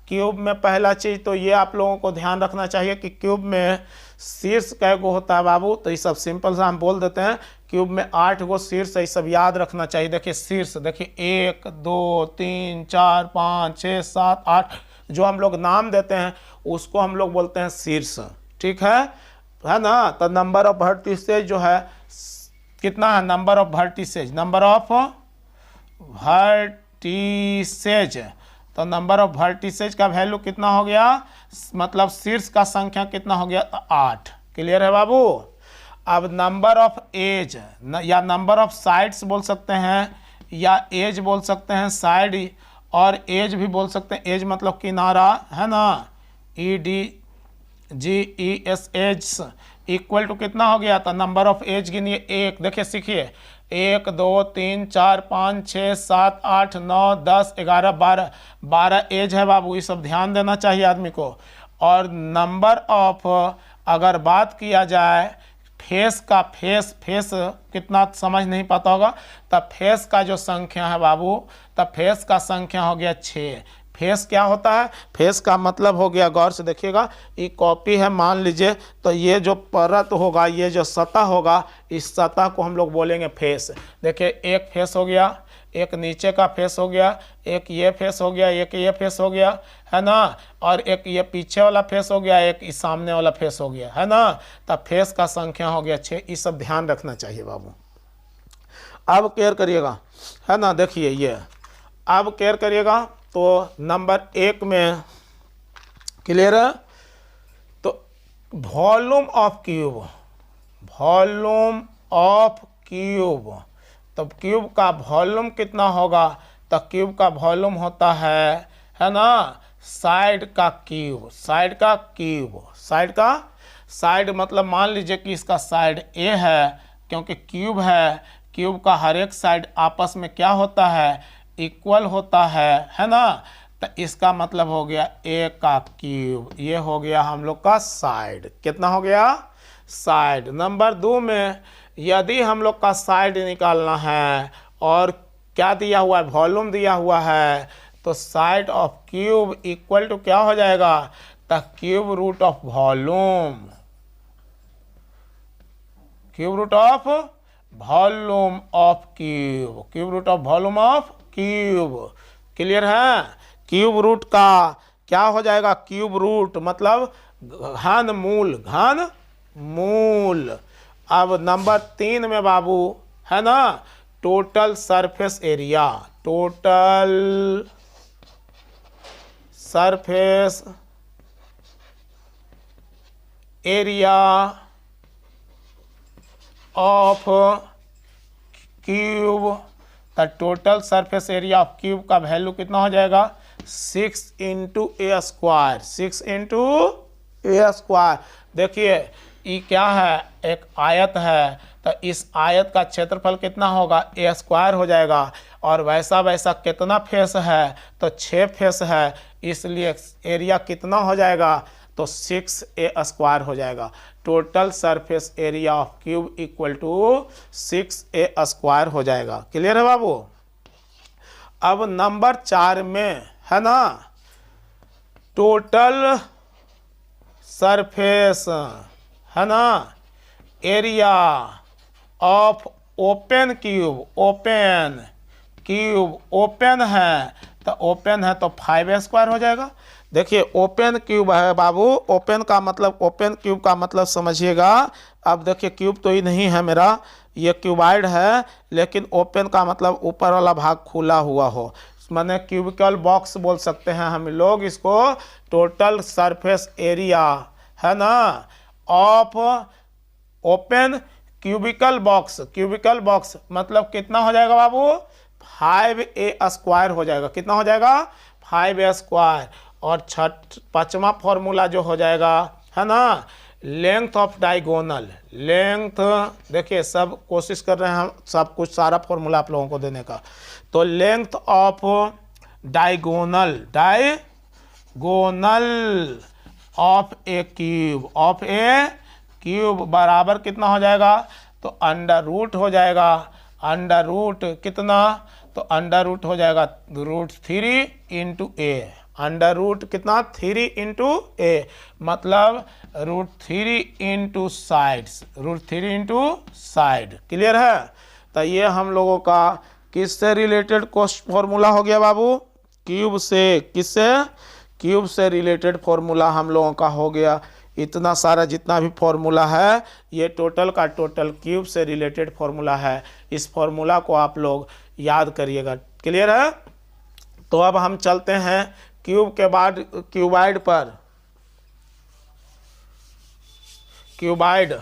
क्यूब में पहला चीज तो ये आप लोगों को ध्यान रखना चाहिए कि क्यूब में शीर्ष कै गो होता है बाबू। तो ये सब सिंपल सा हम बोल देते हैं, क्यूब में 8 गो शीर्ष, ये सब याद रखना चाहिए। देखिए शीर्ष देखिए 1 2 3 4 5 6 7 8, जो हम लोग नाम देते हैं उसको हम लोग बोलते हैं शीर्ष। ठीक है ना। तो नंबर ऑफ वर्टिसेज जो है कितना है, number of vertices, number of vertices. तो नंबर ऑफ वर्टिसेज का वैल्यू कितना हो गया, मतलब शीर्ष का संख्या कितना हो गया, 8। क्लियर है बाबू? अब नंबर ऑफ एज या नंबर ऑफ साइड्स बोल सकते हैं, या एज बोल सकते हैं, साइड और एज भी बोल सकते हैं। एज मतलब किनारा, है ना, EDGES एज इक्वल टू कितना हो गया था, नंबर ऑफ एज गिनिए 1। देखिए सीखिए 1 2 3 4 5 6 7 8 9 10 11 12 एज है बाबू। ये सब ध्यान देना चाहिए आदमी को। और नंबर ऑफ अगर बात किया जाए फेस का, फेस कितना समझ नहीं पाता होगा, तब फेस का जो संख्या है बाबू, तब फेस का संख्या हो गया 6। फेस क्या होता है, फेस का मतलब हो गया, गौर से देखिएगा, ये कॉपी है मान लीजिए, तो ये जो परत होगा, ये जो सतह होगा, इस सतह को हम लोग बोलेंगे फेस। देखिए एक फेस हो गया, एक नीचे का फेस हो गया, एक ये फेस हो गया, एक ये फेस हो गया, है ना, और एक ये पीछे वाला फेस हो गया, एक इस सामने वाला फेस हो गया, है ना। तब फेस का संख्या हो गया 6। ये सब ध्यान रखना चाहिए बाबू। अब केयर करिएगा, है ना। देखिए ये अब केयर करिएगा, तो नंबर 1 में क्लियर है। तो volume of cube, volume of cube, तब क्यूब का वॉल्यूम कितना होगा, तो क्यूब का वॉल्यूम होता है ना, साइड का क्यूब, साइड का क्यूब, साइड का, साइड मतलब मान लीजिए कि इसका साइड ए है, क्योंकि क्यूब है, क्यूब का हर एक साइड आपस में क्या होता है, इक्वल होता है ना। तो इसका मतलब हो गया ए का क्यूब, ये हो गया हम लोग का साइड। कितना हो गया, साइड। नंबर 2 में यदि हम लोग का साइड निकालना है और क्या दिया हुआ है, वॉल्यूम दिया हुआ है, तो side of cube equal to क्या हो जाएगा, तो cube root of volume, cube root of volume of cube, cube root of volume of cube. Clear है? क्यूब रूट का क्या हो जाएगा, क्यूब रूट मतलब घन मूल, घन मूल। अब नंबर 3 में बाबू, है ना, total surface area, total surface area of cube, the total surface area of cube का वैल्यू कितना हो जाएगा 6 इंटू ए स्क्वायर, 6 इंटू ए स्क्वायर। देखिए ये क्या है, एक आयत है, तो इस आयत का क्षेत्रफल कितना होगा ए स्क्वायर हो जाएगा। और वैसा वैसा कितना फेस है, तो 6 फेस है, इसलिए एरिया कितना हो जाएगा, तो 6 ए स्क्वायर हो जाएगा। Total surface area of cube equal to 6 A square हो जाएगा। क्लियर है बाबू। अब नंबर 4 में है ना, टोटल सरफेस है ना area of open cube, open cube open है, तो ओपन है तो 5 स्क्वायर हो जाएगा। देखिए ओपन क्यूब है बाबू, ओपन का मतलब, ओपन क्यूब का मतलब समझिएगा। अब देखिए क्यूब तो ही नहीं है मेरा, ये क्यूबाइड है, लेकिन ओपन का मतलब ऊपर वाला भाग खुला हुआ हो, माने क्यूबिकल बॉक्स बोल सकते हैं हम लोग इसको। टोटल सरफेस एरिया है ना of open cubical box, cubical box मतलब कितना हो जाएगा बाबू 5a स्क्वायर हो जाएगा। कितना हो जाएगा 5a स्क्वायर। और 5वां फॉर्मूला जो हो जाएगा है ना, लेंथ ऑफ डायगोनल, लेंथ, देखिए सब कोशिश कर रहे हैं हम सब कुछ सारा फॉर्मूला आप लोगों को देने का। तो length of diagonal, diagonal of A cube, of A cube बराबर कितना हो जाएगा, तो अंडर रूट हो जाएगा, अंडर रूट कितना, तो अंडर रूट हो जाएगा √3 इंटू ए, अंडर रूट कितना 3 इंटू ए, मतलब √3 into sides, √3 into side. Clear है। तो ये हम लोगों का किससे रिलेटेड फॉर्मूला हो गया बाबू, क्यूब से, किससे, क्यूब से रिलेटेड फॉर्मूला हम लोगों का हो गया। इतना सारा जितना भी फॉर्मूला है ये टोटल का टोटल क्यूब से रिलेटेड फॉर्मूला है। इस फॉर्मूला को आप लोग याद करिएगा। क्लियर है। तो अब हम चलते हैं क्यूब के बाद क्यूबाइड पर। क्यूबाइड,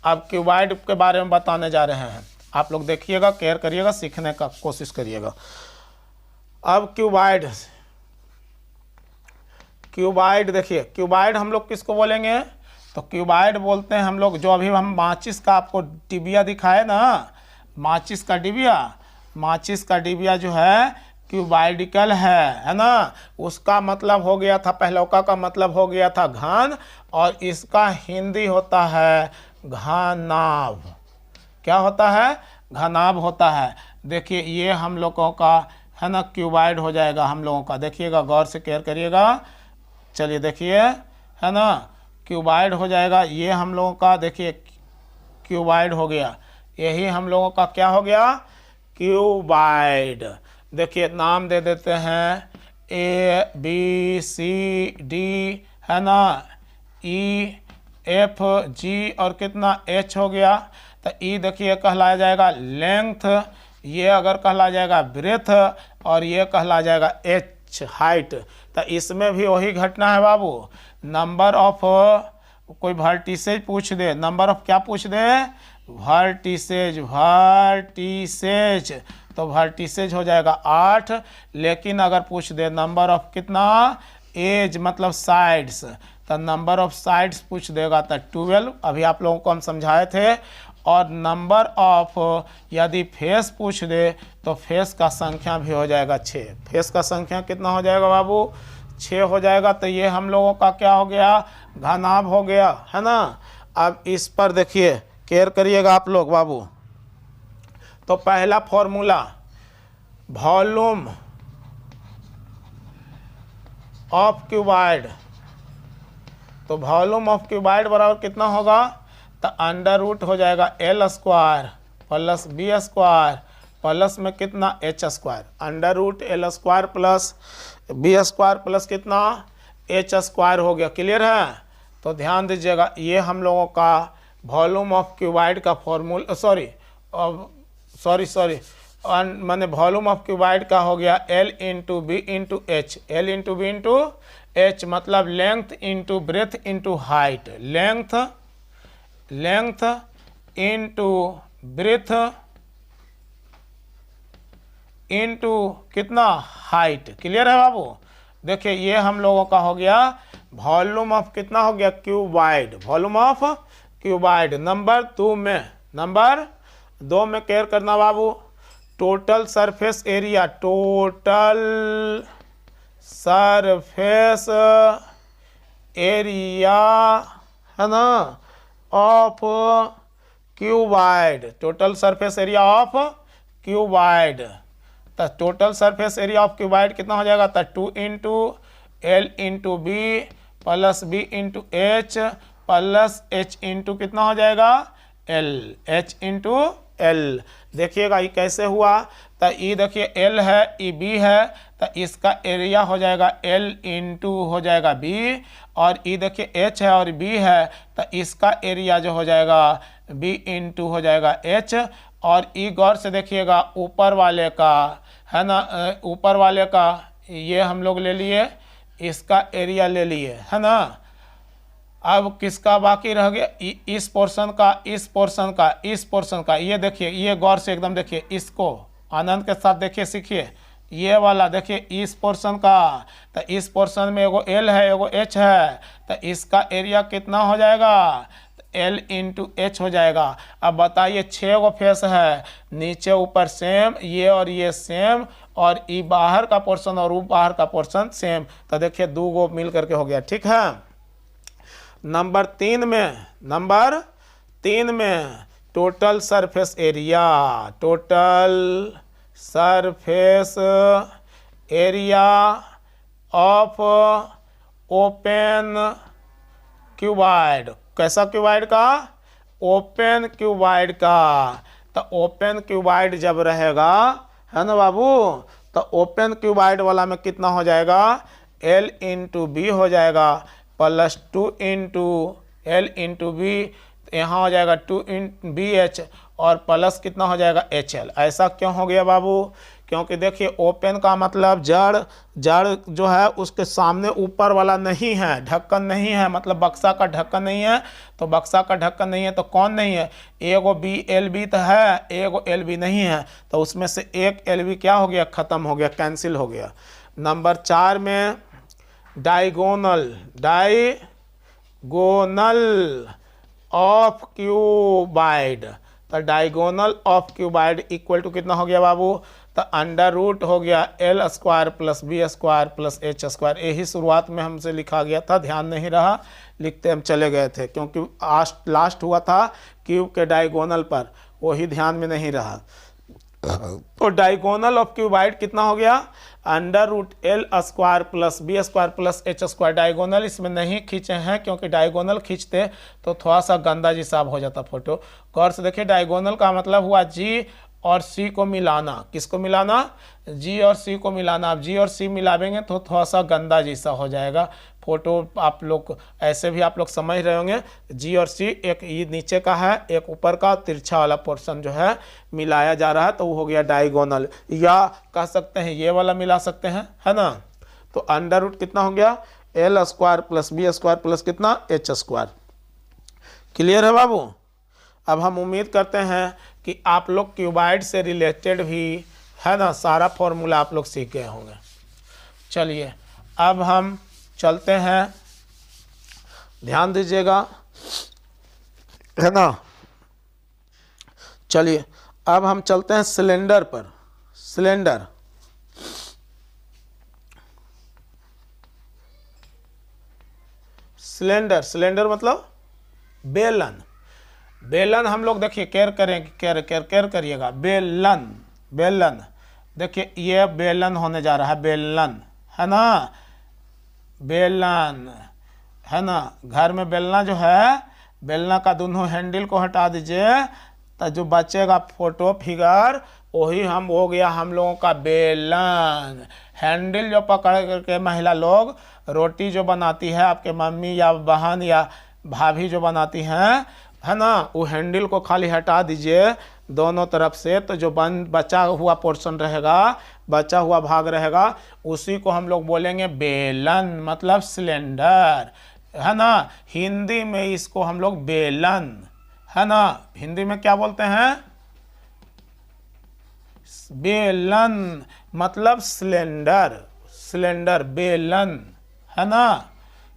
अब क्यूबाइड के बारे में बताने जा रहे हैं। आप लोग देखिएगा, केयर करिएगा, सीखने का कोशिश करिएगा। अब क्यूबाइड, क्यूबाइड देखिए, क्यूबाइड हम लोग किसको बोलेंगे, तो क्यूबाइड बोलते हैं हम लोग, जो अभी हम माचिस का आपको डिबिया दिखाए ना, माचिस का डिबिया, माचिस का डिबिया जो है क्यूबाइडिकल है ना। उसका मतलब हो गया था, पहलौका का मतलब हो गया था घन, और इसका हिंदी होता है घनाभ। क्या होता है, घनाभ होता है। देखिए ये हम लोगों का है ना क्यूबाइड हो जाएगा हम लोगों का। देखिएगा, गौर से केयर करिएगा। चलिए देखिए है ना, क्यूबाइड हो जाएगा ये हम लोगों का। देखिए क्यूबाइड हो गया, यही हम लोगों का क्या हो गया, क्यूबाइड। देखिए नाम दे देते हैं ABCD है ना, EFG और कितना H हो गया। तो E देखिए कहलाया जाएगा लेंथ, ये अगर कहला जाएगा ब्रेथ, और ये कहला जाएगा H हाइट। तो इसमें भी वही घटना है बाबू। नंबर ऑफ, कोई वर्टिसेज पूछ दे, नंबर ऑफ क्या पूछ दे, वर्टिसेज, वर्टिसेज, तो वर्टिसेज हो जाएगा 8। लेकिन अगर पूछ दे नंबर ऑफ कितना, एज मतलब साइड्स, तो नंबर ऑफ साइड्स पूछ देगा तो 12, अभी आप लोगों को हम समझाए थे। और नंबर ऑफ यदि फेस पूछ दे तो फेस का संख्या भी हो जाएगा 6। फेस का संख्या कितना हो जाएगा बाबू, 6 हो जाएगा। तो ये हम लोगों का क्या हो गया, घनाभ हो गया है ना। अब इस पर देखिए, केयर करिएगा आप लोग बाबू। तो पहला फॉर्मूला, वॉल्यूम ऑफ क्यूबाइड, तो वॉल्यूम ऑफ क्यूबाइड बराबर कितना होगा, तो अंडर रूट हो जाएगा L square plus B square plus में कितना H square, under root L square plus B square plus कितना H स्क्वायर हो गया। क्लियर है। तो ध्यान दीजिएगा, ये हम लोगों का वॉल्यूम ऑफ क्यूबाइड का फॉर्मूला, सॉरी मैंने वॉल्यूम ऑफ क्यूबाइड का हो गया L into B into H, L into B into H मतलब length into breadth into height, length into breadth into कितना हाइट। क्लियर है बाबू। देखिए ये हम लोगों का हो गया वॉल्यूम ऑफ कितना हो गया cuboid, volume of cuboid. Number 2 में केयर करना बाबू, total surface area, total surface area है ना of cuboid, total surface area of cuboid. तो total surface area of cuboid कितना हो जाएगा, तो 2 into L into B plus B into H plus H into कितना हो जाएगा एल, एच इंटू एल। देखिएगा ये कैसे हुआ, तो ये देखिए एल है, ये बी है, तो इसका एरिया हो जाएगा एल इंटू हो जाएगा बी, और ये देखिए एच है और बी है, तो इसका एरिया जो हो जाएगा बी इंटू हो जाएगा एच। और ई गौर से देखिएगा ऊपर वाले का है ना, ऊपर वाले का ये हम लोग ले लिए, इसका एरिया ले लिए है ना। अब किसका बाकी रह गया, इस पोर्शन का, इस पोर्शन का, इस पोर्शन का। ये देखिए, ये गौर से एकदम देखिए, इसको आनंद के साथ देखिए, सीखिए। ये वाला देखिए इस पोर्शन का, तो इस पोर्शन में एगो एल है एगो एच है, तो इसका एरिया कितना हो जाएगा एल इंटू एच हो जाएगा। अब बताइए 6 गो फेस है, नीचे ऊपर सेम, ये और ये सेम, और ई बाहर का पोर्शन और वो बाहर का पोर्शन सेम, तो देखिए 2 गो मिल करके हो गया। ठीक है। नंबर 3 में total surface area, total surface area of open cuboid. कैसा क्यूबाइड का, ओपन क्यूबाइड का। तो ओपन क्यूबाइड जब रहेगा है ना बाबू, तो ओपन क्यूबाइड वाला में कितना हो जाएगा एल इंटू बी हो जाएगा plus 2 into L into B, यहाँ हो जाएगा 2 इंटू बी एच और प्लस कितना हो जाएगा एच एल। ऐसा क्यों हो गया बाबू, क्योंकि देखिए ओपन का मतलब जड़ जो है उसके सामने ऊपर वाला नहीं है, ढक्कन नहीं है, मतलब बक्सा का ढक्कन नहीं है। तो बक्सा का ढक्कन नहीं है तो कौन नहीं है, एगो बी एल बी तो है, एगो एल बी नहीं है, तो उसमें से एक एल बी क्या हो गया, ख़त्म हो गया, कैंसिल हो गया। नंबर 4 में डायगोनल ऑफ क्यूबाइड। तो diagonal of cuboid equal to कितना हो गया बाबू, तो अंडर रूट हो गया L square plus B square plus H square. यही शुरुआत में हमसे लिखा गया था, ध्यान नहीं रहा, लिखते हम चले गए थे, क्योंकि लास्ट हुआ था क्यूब के डायगोनल पर, वही ध्यान में नहीं रहा। तो डायगोनल ऑफ क्यूबाइड कितना हो गया, under root L square plus B square plus H square. Diagonal इसमें नहीं खींचे हैं, क्योंकि डायगोनल खींचते तो थोड़ा सा गंदा जी साफ हो जाता फोटो। गौर से देखिए, डायगोनल का मतलब हुआ जी और सी को मिलाना। किसको मिलाना, जी और सी को मिलाना। आप जी और सी मिलावेंगे तो थोड़ा सा गंदा जैसा हो जाएगा फोटो। आप लोग ऐसे भी आप लोग समझ रहे होंगे, जी और सी, एक ये नीचे का है एक ऊपर का, तिरछा वाला पोर्शन जो है मिलाया जा रहा है, तो वो हो गया डायगोनल। या कह सकते हैं ये वाला मिला सकते हैं, है ना। तो अंडर रूट कितना हो गया L square plus B square plus कितना एच स्क्वायर। क्लियर है बाबू। अब हम उम्मीद करते हैं कि आप लोग क्यूबाइड से रिलेटेड भी है ना सारा फॉर्मूला आप लोग सीख गए होंगे। चलिए अब हम चलते हैं, ध्यान दीजिएगा, है ना। चलिए अब हम चलते हैं सिलेंडर पर। सिलेंडर मतलब बेलन हम लोग देखिए केयर करिएगा। बेलन देखिए, ये बेलन होने जा रहा है, बेलन है ना, बेलन है ना। घर में बेलना जो है, बेलना का दोनों हैंडल को हटा दीजिए, तो जो बचेगा फोटो फिगर वही हम हो गया हम लोगों का बेलन। हैंडल जो पकड़ करके महिला लोग रोटी जो बनाती है, आपके मम्मी या बहन या भाभी जो बनाती हैं, है ना, वो हैंडल को खाली हटा दीजिए, दोनों तरफ से, तो जो बचा हुआ पोर्शन रहेगा, बचा हुआ भाग रहेगा, उसी को हम लोग बोलेंगे बेलन, मतलब सिलेंडर, है ना। हिंदी में इसको हम लोग बेलन, है ना, हिंदी में क्या बोलते हैं, बेलन, मतलब सिलेंडर, सिलेंडर बेलन, है ना।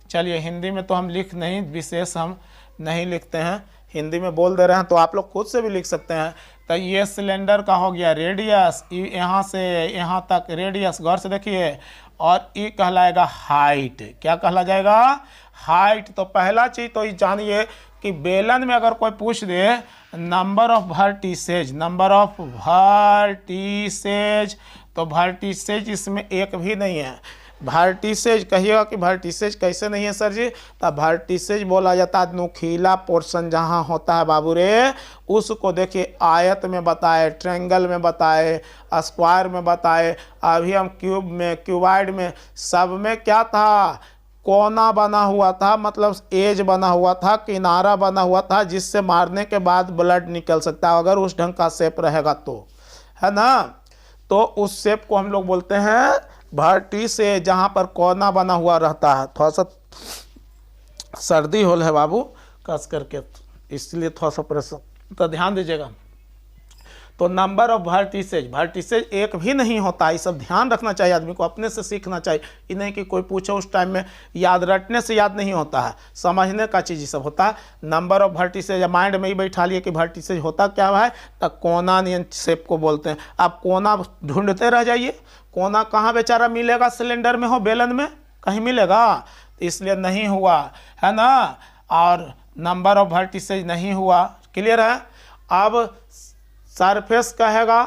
चलिए हिंदी में तो हम लिख नहीं, विशेष हम नहीं लिखते हैं, हिंदी में बोल दे रहे हैं, तो आप लोग खुद से भी लिख सकते हैं। तो ये सिलेंडर का हो गया रेडियस, यहाँ से यहाँ तक रेडियस, गौर से देखिए, और ये कहलाएगा हाइट। क्या कहला जाएगा, हाइट। तो पहला चीज तो ये जानिए कि बेलन में अगर कोई पूछ दे number of vertices, number of vertices, तो वर्टिसेज इसमें एक भी नहीं है। वर्टिसेज कहिएगा कि वर्टिसेज कैसे नहीं है सर जी, तो वर्टिसेज बोला जाता है नुकीला पोर्शन जहाँ होता है बाबू रे, उसको देखिए आयत में बताए, ट्रायंगल में बताए, स्क्वायर में बताए, अभी हम क्यूब में, क्यूबाइड में, सब में क्या था, कोना बना हुआ था, मतलब एज बना हुआ था, किनारा बना हुआ था, जिससे मारने के बाद ब्लड निकल सकता है अगर उस ढंग का शेप रहेगा तो, है ना। तो उस शेप को हम लोग बोलते हैं वर्टी से, जहाँ पर कोना बना हुआ रहता है। थोड़ा सा सर्दी होल है बाबू कस करके, इसलिए थोड़ा सा प्रेशर, तो ध्यान दीजिएगा। तो नंबर ऑफ वर्टिसेज, वर्टिसेज एक भी नहीं होता, ये सब ध्यान रखना चाहिए आदमी को, अपने से सीखना चाहिए। ये नहीं कि कोई पूछे उस टाइम में, याद रटने से याद नहीं होता है, समझने का चीज़ ये सब होता है। नंबर ऑफ वर्टिसेज माइंड में ही बैठा लिए कि वर्टिसेज होता क्या है, तो कोना नियन शेप को बोलते हैं। आप कोना ढूंढते रह जाइए, कोना कहाँ बेचारा मिलेगा, सिलेंडर में हो, बेलन में कहीं मिलेगा, इसलिए नहीं हुआ, है ना। और नंबर ऑफ वर्टिसेज नहीं हुआ, क्लियर है। अब सरफेस कहेगा,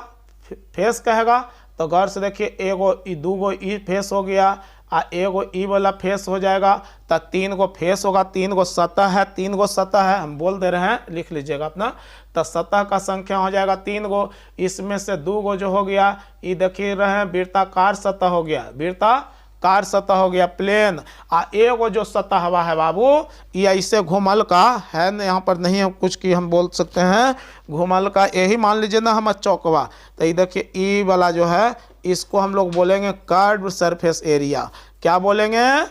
फेस कहेगा, तो गौर से देखिए, एगो ई, दूगो ई फेस हो गया, आ एगो ई वाला फेस हो जाएगा, तो 3 गो फेस होगा, 3 गो सतह है, 3 गो सतह है, हम बोल दे रहे हैं, लिख लीजिएगा अपना। तो सतह का संख्या हो जाएगा 3 गो, इसमें से 2 गो जो हो गया, ये देखिए रहे हैं वृत्ताकार सतह हो गया, वृत्ताकार सतह हो गया, प्लेन। आ एगो जो सतह हवा है बाबू, ये ऐसे घुमल का है न, यहाँ पर नहीं है कुछ की हम बोल सकते हैं, घुमल का, यही मान लीजिए ना हम चौकवा। तो ये देखिए ई वाला जो है, इसको हम लोग बोलेंगे कर्व्ड सरफेस एरिया। क्या बोलेंगे,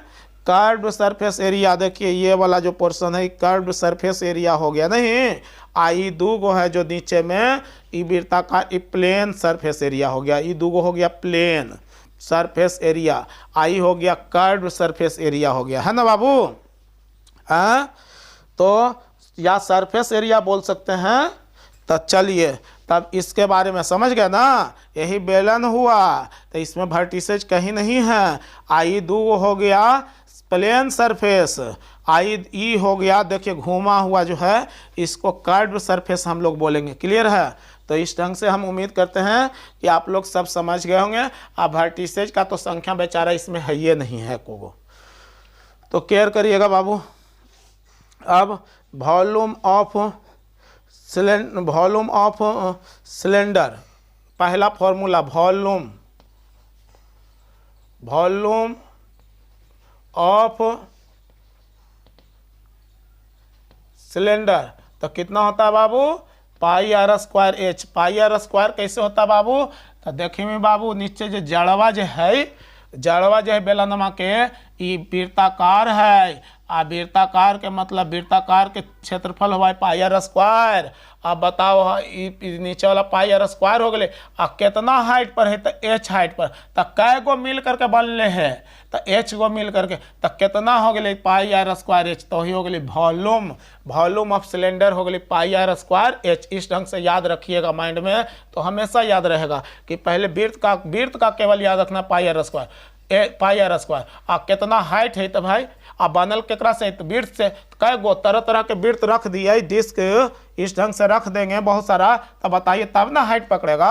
कर्व्ड सरफेस एरिया। देखिए ये वाला जो पोर्शन है कर्व्ड सरफेस एरिया हो गया, नहीं आई 2 गो है जो नीचे में, ई वृत्ताकार, ई प्लेन सरफेस एरिया हो गया, ई 2 गो हो गया प्लेन सरफेस एरिया, आई हो गया कर्व्ड सरफेस एरिया हो गया, है ना बाबू। हाँ, तो या सरफेस एरिया बोल सकते हैं। तो चलिए तब इसके बारे में समझ गए ना, यही बेलन हुआ, तो इसमें वर्टिसेज कहीं नहीं है। आई 2 हो गया प्लेन सरफेस, आई ई हो गया, देखिए घूमा हुआ जो है, इसको कर्व्ड सरफेस हम लोग बोलेंगे, क्लियर है। तो इस ढंग से हम उम्मीद करते हैं कि आप लोग सब समझ गए होंगे। अब वर्टिसेज का तो संख्या बेचारा इसमें है ये नहीं है को, तो केयर करिएगा बाबू। अब वॉल्यूम ऑफ सिलेंडर, पहला फॉर्मूला वॉल्यूम ऑफ सिलेंडर, तो कितना होता है बाबू, pi R square H. Pi R square कैसे होता है बाबू, तो देखिए बाबू नीचे जो जड़वा जो है बेलनमा के, ये वृत्ताकार है, आ वृत्ताकार के मतलब वृत्ताकार के क्षेत्रफल हुआ है पाई आर स्क्वायर। अब बताओ नीचे वाला पाई आर स्क्वायर हो गए, आ कितना हाइट पर है, तो एच हाइट पर, तो कै गो मिल करके बनले है, तो एच गो मिल करके, तो कितना हो गए पाई आर स्क्वायर एच, तो ही हो गई वॉल्यूम ऑफ सिलेंडर हो गई पाई आर स्क्वायर एच। इस ढंग से याद रखिएगा माइंड में, तो हमेशा याद रहेगा कि पहले वृत्त का केवल याद रखना पाई आर स्क्वायर, आ कितना हाइट है, तो भाई आ बनल केकरा से, तो वृत्त से, कई गो तरह के वृत्त रख दिए, डिस्क इस ढंग से रख देंगे बहुत सारा, तब बताइए तब ना हाइट पकड़ेगा,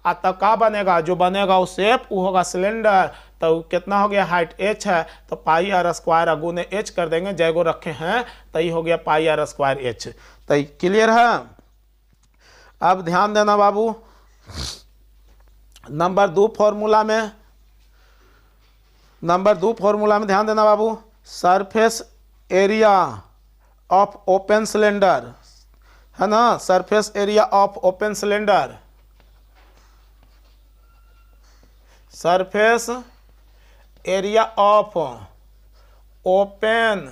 आ तब का बनेगा, जो बनेगा वो शेप वो होगा सिलेंडर। तो कितना हो गया, हाइट एच है, तो पाई आर स्क्वायर गुने एच कर देंगे, जैगो रखे हैं, तो ये हो गया पाई आर स्क्वायर एच। तो क्लियर है। अब ध्यान देना बाबू, नंबर 2 फॉर्मूला में ध्यान देना बाबू, surface area of open cylinder, है ना, surface area of open cylinder, surface area of open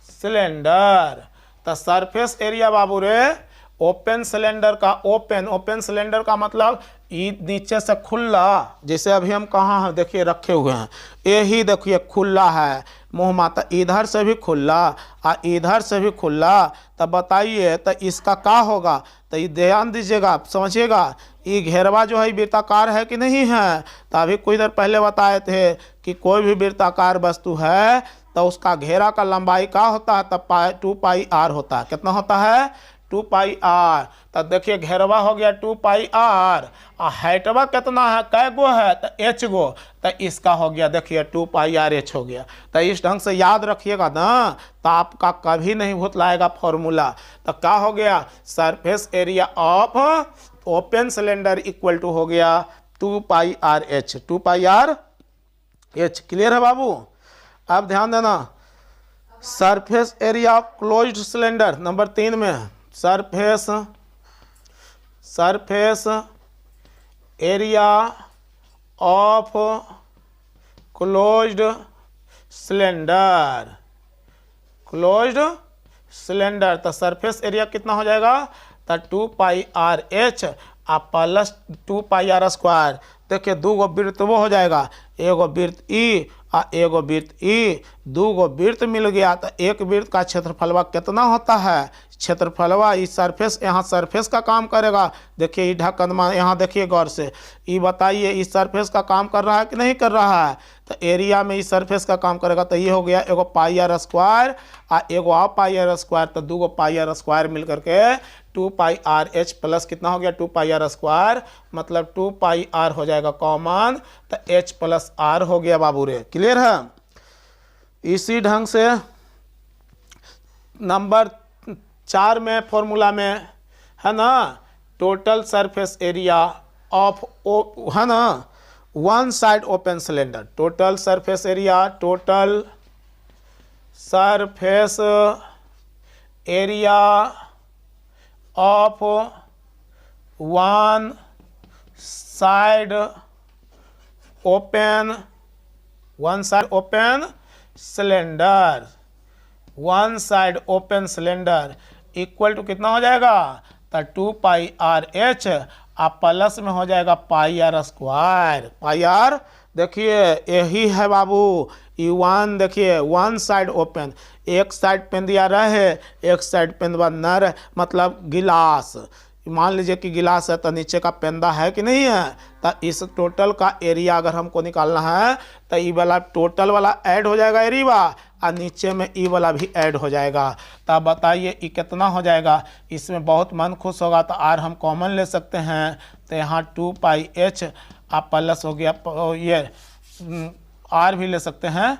cylinder. तो सरफेस एरिया बाबू रे ओपन सिलेंडर का, ओपन सिलेंडर का मतलब ये नीचे से खुला, जैसे अभी हम कहाँ हैं देखिए रखे हुए हैं, यही देखिए खुला है मुँह माता, इधर से भी खुला और इधर से भी खुला। तब बताइए तो इसका क्या होगा, तो ये ध्यान दीजिएगा समझिएगा, ये घेरवा जो है वृत्ताकार है कि नहीं है। तो अभी कुछ देर पहले बताए थे कि कोई भी वृत्ताकार वस्तु है तो उसका घेरा का लंबाई क्या होता है, तब 2 पाई आर होता है। कितना होता है, 2 पाई आर। तब देखिए घेरवा हो गया 2 पाई आर और हाइटवा कितना है, कै गो है, तो एच गो, तो इसका हो गया देखिए 2 पाई आर एच हो गया। तो इस ढंग से याद रखिएगा ना, तो आपका कभी नहीं भुतलाएगा फॉर्मूला। तो क्या हो गया, surface area of open cylinder equal to हो गया 2 pi R H, 2 pi R H. Clear है बाबू। अब ध्यान देना, surface area of closed cylinder number 3 में, surface area of closed cylinder, closed cylinder. तो सरफेस एरिया कितना हो जाएगा, तो 2 pi R H plus 2 pi R square. देखिए 2 गो वृत्त वो हो जाएगा, एगो वृत्त ई और एगो वृत्त ई, 2 गो वृत्त मिल गया। तो एक वृत्त का क्षेत्रफलवा कितना होता है, क्षेत्रफलवा इस सरफेस, यहाँ सरफेस का काम करेगा। देखिए ये ढक्कन यहाँ देखिए गौर से, ये बताइए इस सरफेस का काम कर रहा है कि नहीं कर रहा है, तो एरिया में इस सरफेस का काम करेगा। तो ये हो गया एगो पाई आर स्क्वायर और एगो और पाई आर स्क्वायर, तो 2 गो पाई आर स्क्वायर मिल करके 2 पाई आर एच प्लस कितना हो गया 2 पाई आर स्क्वायर, मतलब 2 पाई आर हो जाएगा कॉमन, तो एच प्लस आर हो गया बाबू रे। क्लियर है। इसी ढंग से नंबर 4 में फॉर्मूला में है ना, टोटल सरफेस एरिया ऑफ है ना one side open cylinder, total surface area, total surface area of one side open, one side open cylinder, one side open cylinder equal to कितना हो जाएगा, तो 2 पाई आर एच आप प्लस में हो जाएगा pi R square. Pi R देखिए यही है बाबू, ई वन देखिए वन साइड ओपन, एक साइड पेंदिया रहे एक साइड पेंदवा न रहे, मतलब गिलास, मान लीजिए कि गिलास है तो नीचे का पेंदा है कि नहीं है, तो इस टोटल का एरिया अगर हमको निकालना है तो ई वाला टोटल वाला ऐड हो जाएगा एरिया और नीचे में ई वाला भी ऐड हो जाएगा। तो बताइए ई कितना हो जाएगा, इसमें बहुत मन खुश होगा। तो आर हम कॉमन ले सकते हैं, तो यहाँ 2 पाई एच आप प्लस हो गया, ये आर भी ले सकते हैं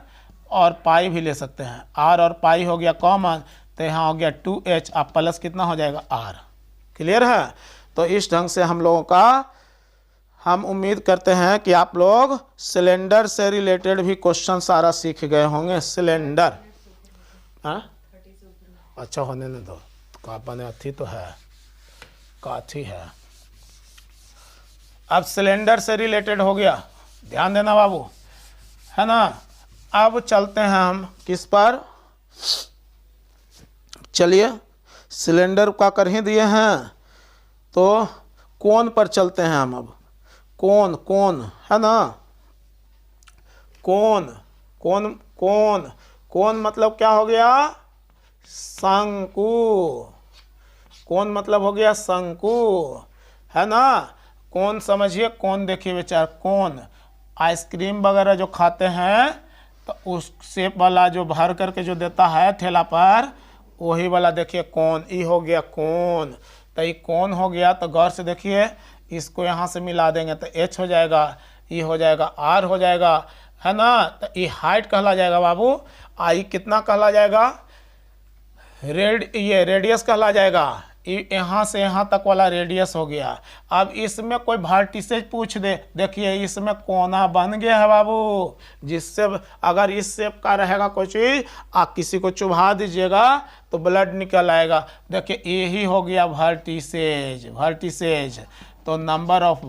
और पाई भी ले सकते हैं, आर और पाई हो गया कॉमन, तो यहाँ हो गया 2h आप प्लस कितना हो जाएगा आर। क्लियर है। तो इस ढंग से हम लोगों का, हम उम्मीद करते हैं कि आप लोग सिलेंडर से रिलेटेड भी क्वेश्चन सारा सीख गए होंगे। सिलेंडर अच्छा होने न दो, का बने अथी तो है, काथी है। अब सिलेंडर से रिलेटेड हो गया, ध्यान देना बाबू, है ना। अब चलते हैं हम किस पर, चलिए सिलेंडर का कर ही दिए हैं तो कोन पर चलते हैं हम। अब कोन, कोन है ना, कोन, कोन, कोन, कोन मतलब क्या हो गया, शंकु। कोन मतलब हो गया शंकु, है ना। कोन समझिए, कोन देखिए बेचार, कोन आइसक्रीम वगैरह जो खाते हैं तो उस शेप वाला जो भर करके जो देता है ठेला पर, वही वाला देखिए कोन, ई हो गया कोन। तो ये कोन हो गया, तो गौर से देखिए इसको यहाँ से मिला देंगे तो एच हो जाएगा, ई हो जाएगा आर हो जाएगा, है ना। तो ये हाइट कहला जाएगा बाबू, आई कितना कहला जाएगा, ये रेडियस कहला जाएगा, यहाँ से यहाँ तक वाला रेडियस हो गया। अब इसमें कोई वर्टिसेज पूछ दे, देखिए इसमें कोना बन गया है बाबू, जिससे अगर इस शेप का रहेगा कोई चीज़, आप किसी को चुभा दीजिएगा तो ब्लड निकल आएगा। देखिए यही हो गया वर्टिसेज। वर्टिसेज तो number of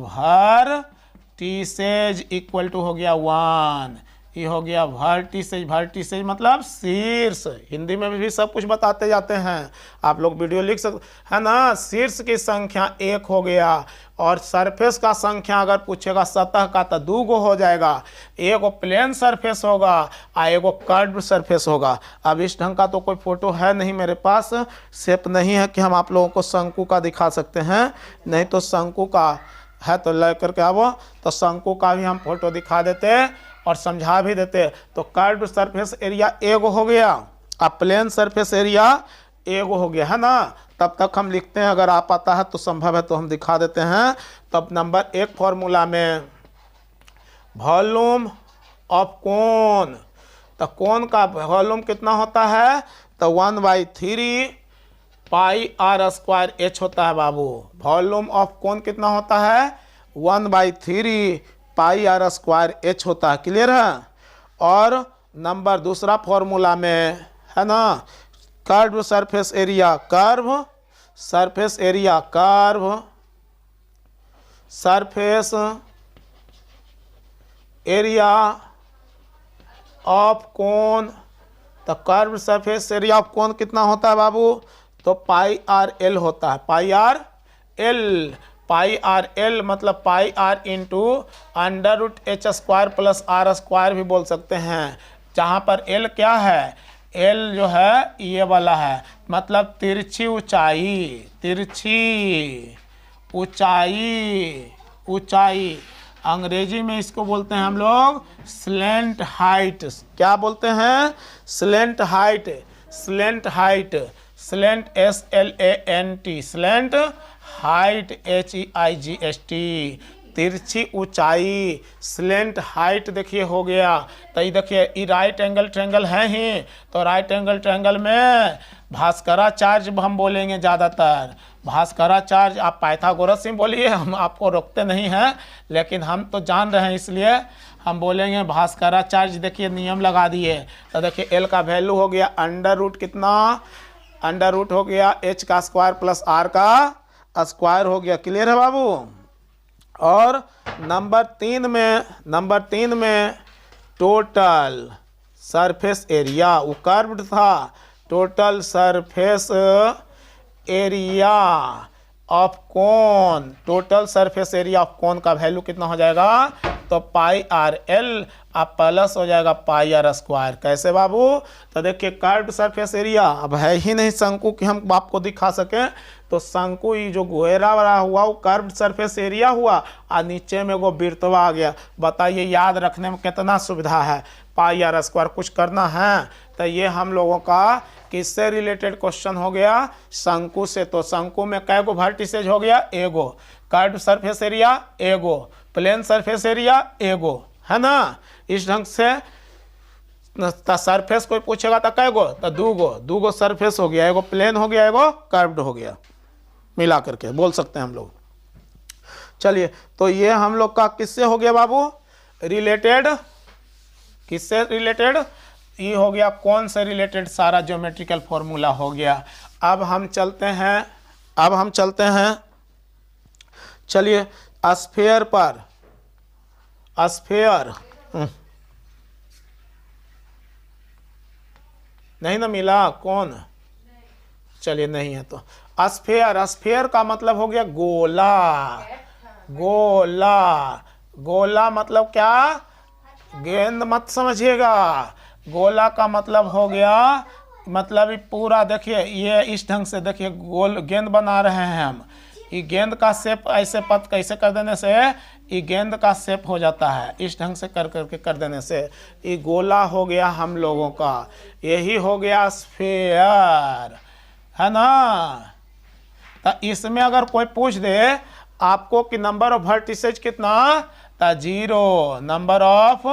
vertices equal to हो गया 1। ये हो गया वर्टिसेज। वर्टिसेज मतलब शीर्ष, हिंदी में भी सब कुछ बताते जाते हैं, आप लोग वीडियो लिख सकते है ना। शीर्ष की संख्या 1 हो गया, और सरफेस का संख्या अगर पूछेगा सतह का तो 2 गो हो जाएगा। एगो प्लेन सरफेस होगा और एगो कर्व्ड सरफेस होगा। अब इस ढंग का तो कोई फोटो है नहीं मेरे पास, शेप नहीं है कि हम आप लोगों को शंकु का दिखा सकते हैं, नहीं तो शंकु का है तो ले करके आवो, तो शंकु का भी हम फोटो दिखा देते और समझा भी देते। तो कर्व्ड सरफेस एरिया एगो हो गया, अब प्लेन सरफेस एरिया एगो हो गया, है ना। तब तक हम लिखते हैं, अगर आप आता है तो संभव है तो हम दिखा देते हैं। तब नंबर 1 फॉर्मूला में वॉल्यूम ऑफ कोन, तो कोन का वॉल्यूम कितना होता है, तो 1/3 पाई आर स्क्वायर एच होता है बाबू। वॉल्यूम ऑफ कोन कितना होता है, 1/3 पाई आर स्क्वायर एच होता है। क्लियर है। और नंबर दूसरा फॉर्मूला में है ना, curve surface area, curve surface area, curve surface area of cone, तो curve surface area of cone कितना होता है बाबू, तो पाई आर एल होता है। Pi R L, pi R L मतलब pi R into √h² plus R square भी बोल सकते हैं, जहाँ पर एल क्या है, एल जो है ये वाला है, मतलब तिरछी ऊंचाई, तिरछी ऊंचाई, ऊंचाई। अंग्रेजी में इसको बोलते हैं हम लोग स्लेंट हाइट। क्या बोलते हैं, slant height, slant height, slant SLANT, slant height HEIGHT, तिरछी ऊंचाई, स्लेंट हाइट। देखिए हो गया। तो ये देखिए ये राइट एंगल ट्रायंगल है ही, तो राइट एंगल ट्रायंगल में भास्कराचार्य हम बोलेंगे ज़्यादातर, भास्कराचार्य। आप पाइथागोरस ही बोलिए, हम आपको रोकते नहीं हैं, लेकिन हम तो जान रहे हैं इसलिए हम बोलेंगे भास्कराचार्य। देखिए नियम लगा दिए, तो देखिए एल का वैल्यू हो गया √, कितना √ हो गया h का स्क्वायर प्लस r का स्क्वायर हो गया। क्लियर है बाबू। और नंबर 3 में टोटल सरफेस एरिया, वो कर्व्ड था, total surface area of cone, total surface area of कोन का वैल्यू कितना हो जाएगा, तो पाई आर एल अब प्लस हो जाएगा पाई आर स्क्वायर। कैसे बाबू, तो देखिए कर्व्ड सरफेस एरिया अब है ही नहीं शंकु कि हम आपको दिखा सकें, तो शंकु ये जो गोहरा वाला हुआ वो कर्व्ड सरफेस एरिया हुआ, और नीचे में वो वृत्तवा आ गया। बताइए याद रखने में कितना सुविधा है, पाई आर स्क्वायर। कुछ करना है तो ये हम लोगों का किससे रिलेटेड क्वेश्चन हो गया, शंकु से। तो शंकु में कै गो वर्टिसेज हो गया, एगो, कर्व्ड सरफेस एरिया एगो, प्लेन सरफेस एरिया एगो, है ना। इस ढंग से सरफेस कोई पूछेगा तो कै गो, तो 2 गो सरफेस हो गया, एगो प्लेन हो गया, एगो कर्व्ड हो गया, मिला करके बोल सकते हैं हम लोग। चलिए, तो ये हम लोग का किससे हो गया बाबू, रिलेटेड, किससे रिलेटेड, ये हो गया कौन से रिलेटेड, सारा ज्योमेट्रिकल फॉर्मूला हो गया। अब हम चलते हैं, चलिए स्फीयर पर, स्फीयर नहीं ना मिला, कौन, चलिए नहीं है तो स्फीयर। स्फीयर का मतलब हो गया गोला, गोला, गोला मतलब क्या, गेंद मत समझिएगा, गोला का मतलब हो गया, मतलब ये पूरा देखिए, ये इस ढंग से देखिए गोल गेंद बना रहे हैं हम, ये गेंद का शेप ऐसे पत कैसे कर देने से ये गेंद का शेप हो जाता है, इस ढंग से कर करके कर देने से ये गोला हो गया हम लोगों का, यही हो गया स्फीयर, है ना। तो इसमें अगर कोई पूछ दे आपको कि नंबर ऑफ वर्टिसेज कितना, तो 0, number of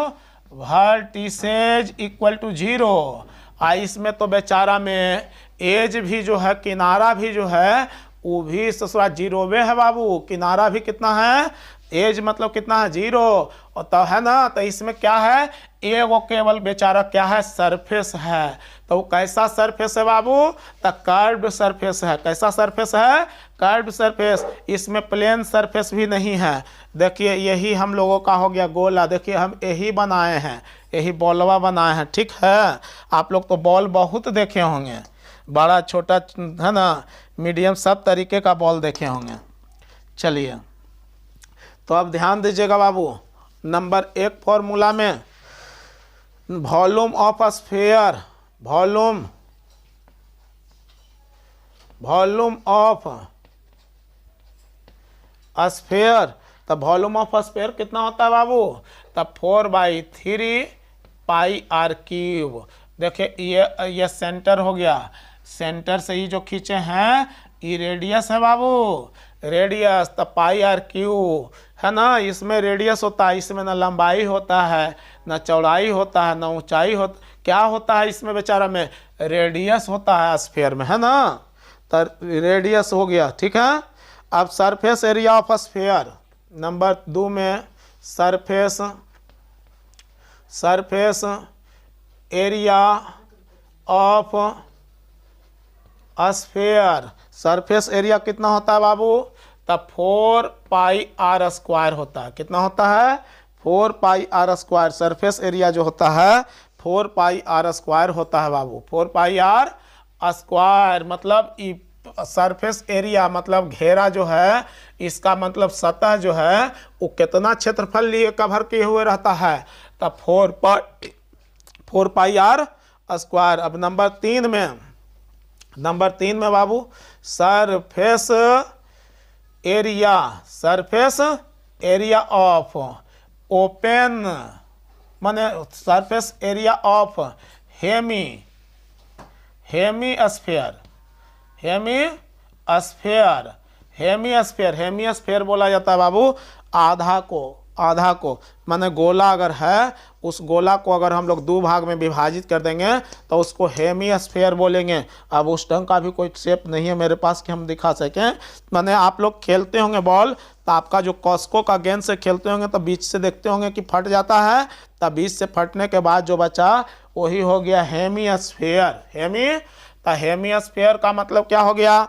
vertices equal to 0। इसमें तो बेचारा में एज भी जो है, किनारा भी जो है वो भी ससुरा जीरो में है बाबू, किनारा भी कितना है, एज मतलब कितना है, जीरो। और तो है ना, तो इसमें क्या है, एगो केवल बेचारा क्या है, सरफेस है। तो वो कैसा सरफेस है बाबू, तो कर्व्ड सरफेस है। कैसा सरफेस है, कर्व्ड सरफेस। इसमें प्लेन सरफेस भी नहीं है। देखिए यही हम लोगों का हो गया गोला। देखिए हम यही बनाए हैं, यही बॉलवा बनाए हैं, ठीक है। आप लोग तो बॉल बहुत देखे होंगे, बड़ा छोटा है ना, मीडियम, सब तरीके का बॉल देखे होंगे। चलिए तो अब ध्यान दीजिएगा बाबू, नंबर 1 फॉर्मूला में volume of sphere, volume of sphere. तब वॉल्यूम ऑफ स्फीयर कितना होता है बाबू, तब 4/3 पाई आर क्यूब। देखिए ये सेंटर हो गया, सेंटर से ही जो खींचे हैं ये रेडियस है बाबू, रेडियस। तब पाई आर क्यूब है ना, इसमें रेडियस होता है, इसमें ना लंबाई होता है, ना चौड़ाई होता है, ना ऊंचाई होता, क्या होता है इसमें बेचारा में, रेडियस होता है स्फीयर में, है ना। तो रेडियस हो गया, ठीक है। अब surface area of sphere number 2 में surface area of sphere, surface area कितना होता है बाबू, तब 4πr² होता है। कितना होता है, 4πr²। सरफेस एरिया जो होता है 4πr² होता है बाबू, 4πr²। मतलब सरफेस एरिया मतलब घेरा जो है, इसका मतलब सतह जो है वो कितना क्षेत्रफल लिए कवर किए हुए रहता है, तब 4πr²। अब नंबर 3 में बाबू सरफेस एरिया ऑफ ओपन, माने सरफेस एरिया ऑफ हेमीस्फीयर बोला जाता है बाबू आधा को। माने गोला अगर है, उस गोला को अगर हम लोग 2 भाग में विभाजित कर देंगे तो उसको हेमीस्फीयर बोलेंगे। अब उस ढंग का भी कोई शेप नहीं है मेरे पास कि हम दिखा सकें। माने आप लोग खेलते होंगे बॉल, तो आपका जो कॉस्को का गेंद से खेलते होंगे तो बीच से देखते होंगे कि फट जाता है, तब बीच से फटने के बाद जो बचा वही हो गया हेमीस्फीयर। तो हेमीस्फीयर का मतलब क्या हो गया,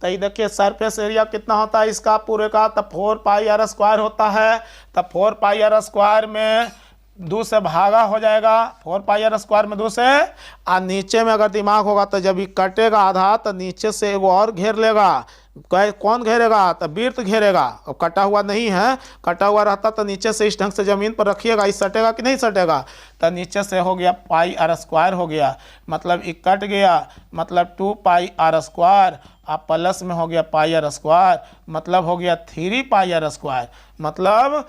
तो ये देखिए सरफेस एरिया कितना होता है इसका पूरे का, तब 4πr² होता है। तब 4πr² में 2 से भागा हो जाएगा, 4πr² में 2 से। और नीचे में अगर दिमाग होगा तो जब ये कटेगा आधा तो नीचे से एगो और घेर लेगा। कौन घेरेगा, तो वृत्त घेरेगा। अब कटा हुआ नहीं है, कटा हुआ रहता तो नीचे से इस ढंग से जमीन पर रखिएगा, इस सटेगा कि नहीं सटेगा, तो नीचे से हो गया πr² हो गया, मतलब ये कट गया, मतलब 2πr²। आप प्लस में हो गया πr², मतलब हो गया 3πr²। मतलब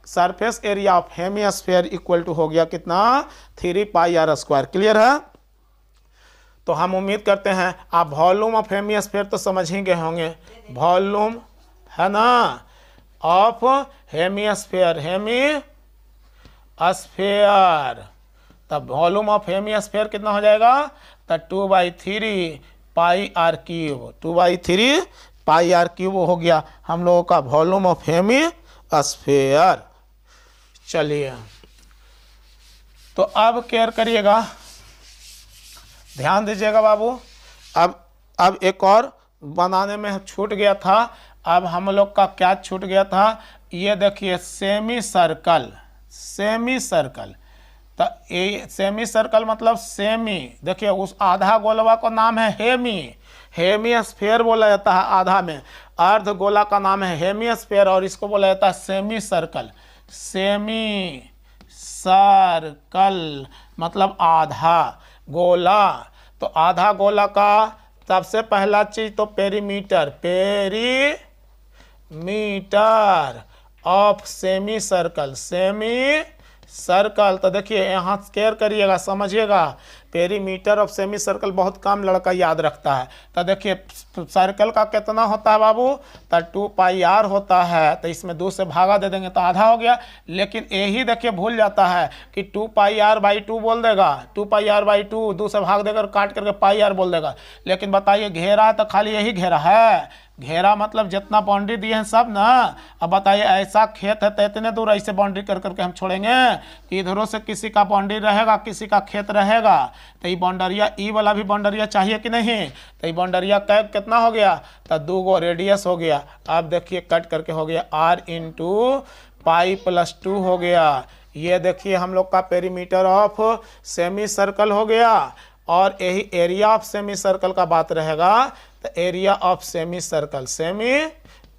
surface area of hemisphere equal to हो गया कितना, 3πr²। क्लियर है। तो हम उम्मीद करते हैं आप वॉल्यूम ऑफ हेमीस्फीयर तो समझ ही गए होंगे। वॉल्यूम है ना ऑफ हेमीस्फीयर, तब वॉल्यूम ऑफ हेमीस्फीयर कितना हो जाएगा, तो 2/3 πr क्यूब, 2/3 πr क्यूब हो गया हम लोगों का वॉल्यूम ऑफ हेमीस्फीयर। चलिए तो अब केयर करिएगा, ध्यान दीजिएगा बाबू। अब एक और बनाने में छूट गया था। अब हम लोग का क्या छूट गया था, ये देखिए सेमी सर्कल। तो ये सेमी सर्कल मतलब सेमी, देखिए उस आधा गोलवा का नाम है हेमीस्फीयर बोला जाता है आधा में, अर्ध गोला का नाम है हेमीस्फीयर और इसको बोला जाता है सेमी सर्कल मतलब आधा गोला। तो आधा गोला का सबसे पहला चीज तो perimeter of semi circle circle, तो देखिए यहाँ स्क्वायर करिएगा, समझिएगा पेरीमीटर ऑफ सेमी सर्कल बहुत कम लड़का याद रखता है। तो देखिए सर्कल का कितना होता है बाबू, तो 2πr होता है, तो इसमें 2 से भागा दे देंगे तो आधा हो गया। लेकिन यही देखिए भूल जाता है कि 2πr/2 बोल देगा, 2πr/2 2 से भाग देकर काट करके πr बोल देगा। लेकिन बताइए घेरा है तो खाली यही घेरा है, घेरा मतलब जितना बाउंड्री दिए हैं सब ना। अब बताइए ऐसा खेत है तो इतने दूर ऐसे बाउंड्री कर करके हम छोड़ेंगे कि इधरों से किसी का बाउंड्री रहेगा किसी का खेत रहेगा। तो ये बाउंडरिया ई वाला भी बाउंडरिया चाहिए कि नहीं, तो ये बाउंडरिया कैप कितना हो गया, तो 2 गो रेडियस हो गया। अब देखिए कट करके हो गया r × π+2 हो गया। ये देखिए हम लोग का पेरीमीटर ऑफ सेमी सर्कल हो गया। और यही एरिया ऑफ सेमी सर्कल का बात रहेगा, तो area of semi circle, semi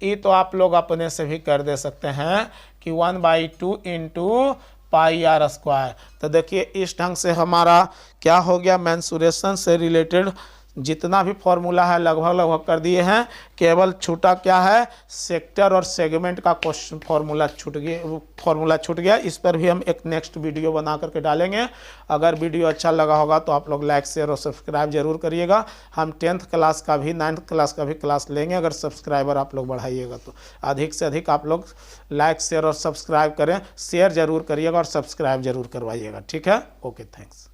ई तो आप लोग अपने से भी कर दे सकते हैं कि 1/2 × πr²। तो देखिए इस ढंग से हमारा क्या हो गया, मेंसुरेशन से रिलेटेड जितना भी फॉर्मूला है लगभग कर दिए हैं। केवल छूटा क्या है, सेक्टर और सेगमेंट का क्वेश्चन फॉर्मूला छूट गया। इस पर भी हम एक नेक्स्ट वीडियो बना करके डालेंगे। अगर वीडियो अच्छा लगा होगा तो आप लोग लाइक शेयर और सब्सक्राइब जरूर करिएगा। हम 10th क्लास का भी 9th क्लास का भी क्लास लेंगे। अगर सब्सक्राइबर आप लोग बढ़ाइएगा तो अधिक से अधिक आप लोग लाइक शेयर और सब्सक्राइब करें, शेयर जरूर करिएगा और सब्सक्राइब जरूर करवाइएगा। ठीक है, ओके, थैंक्स।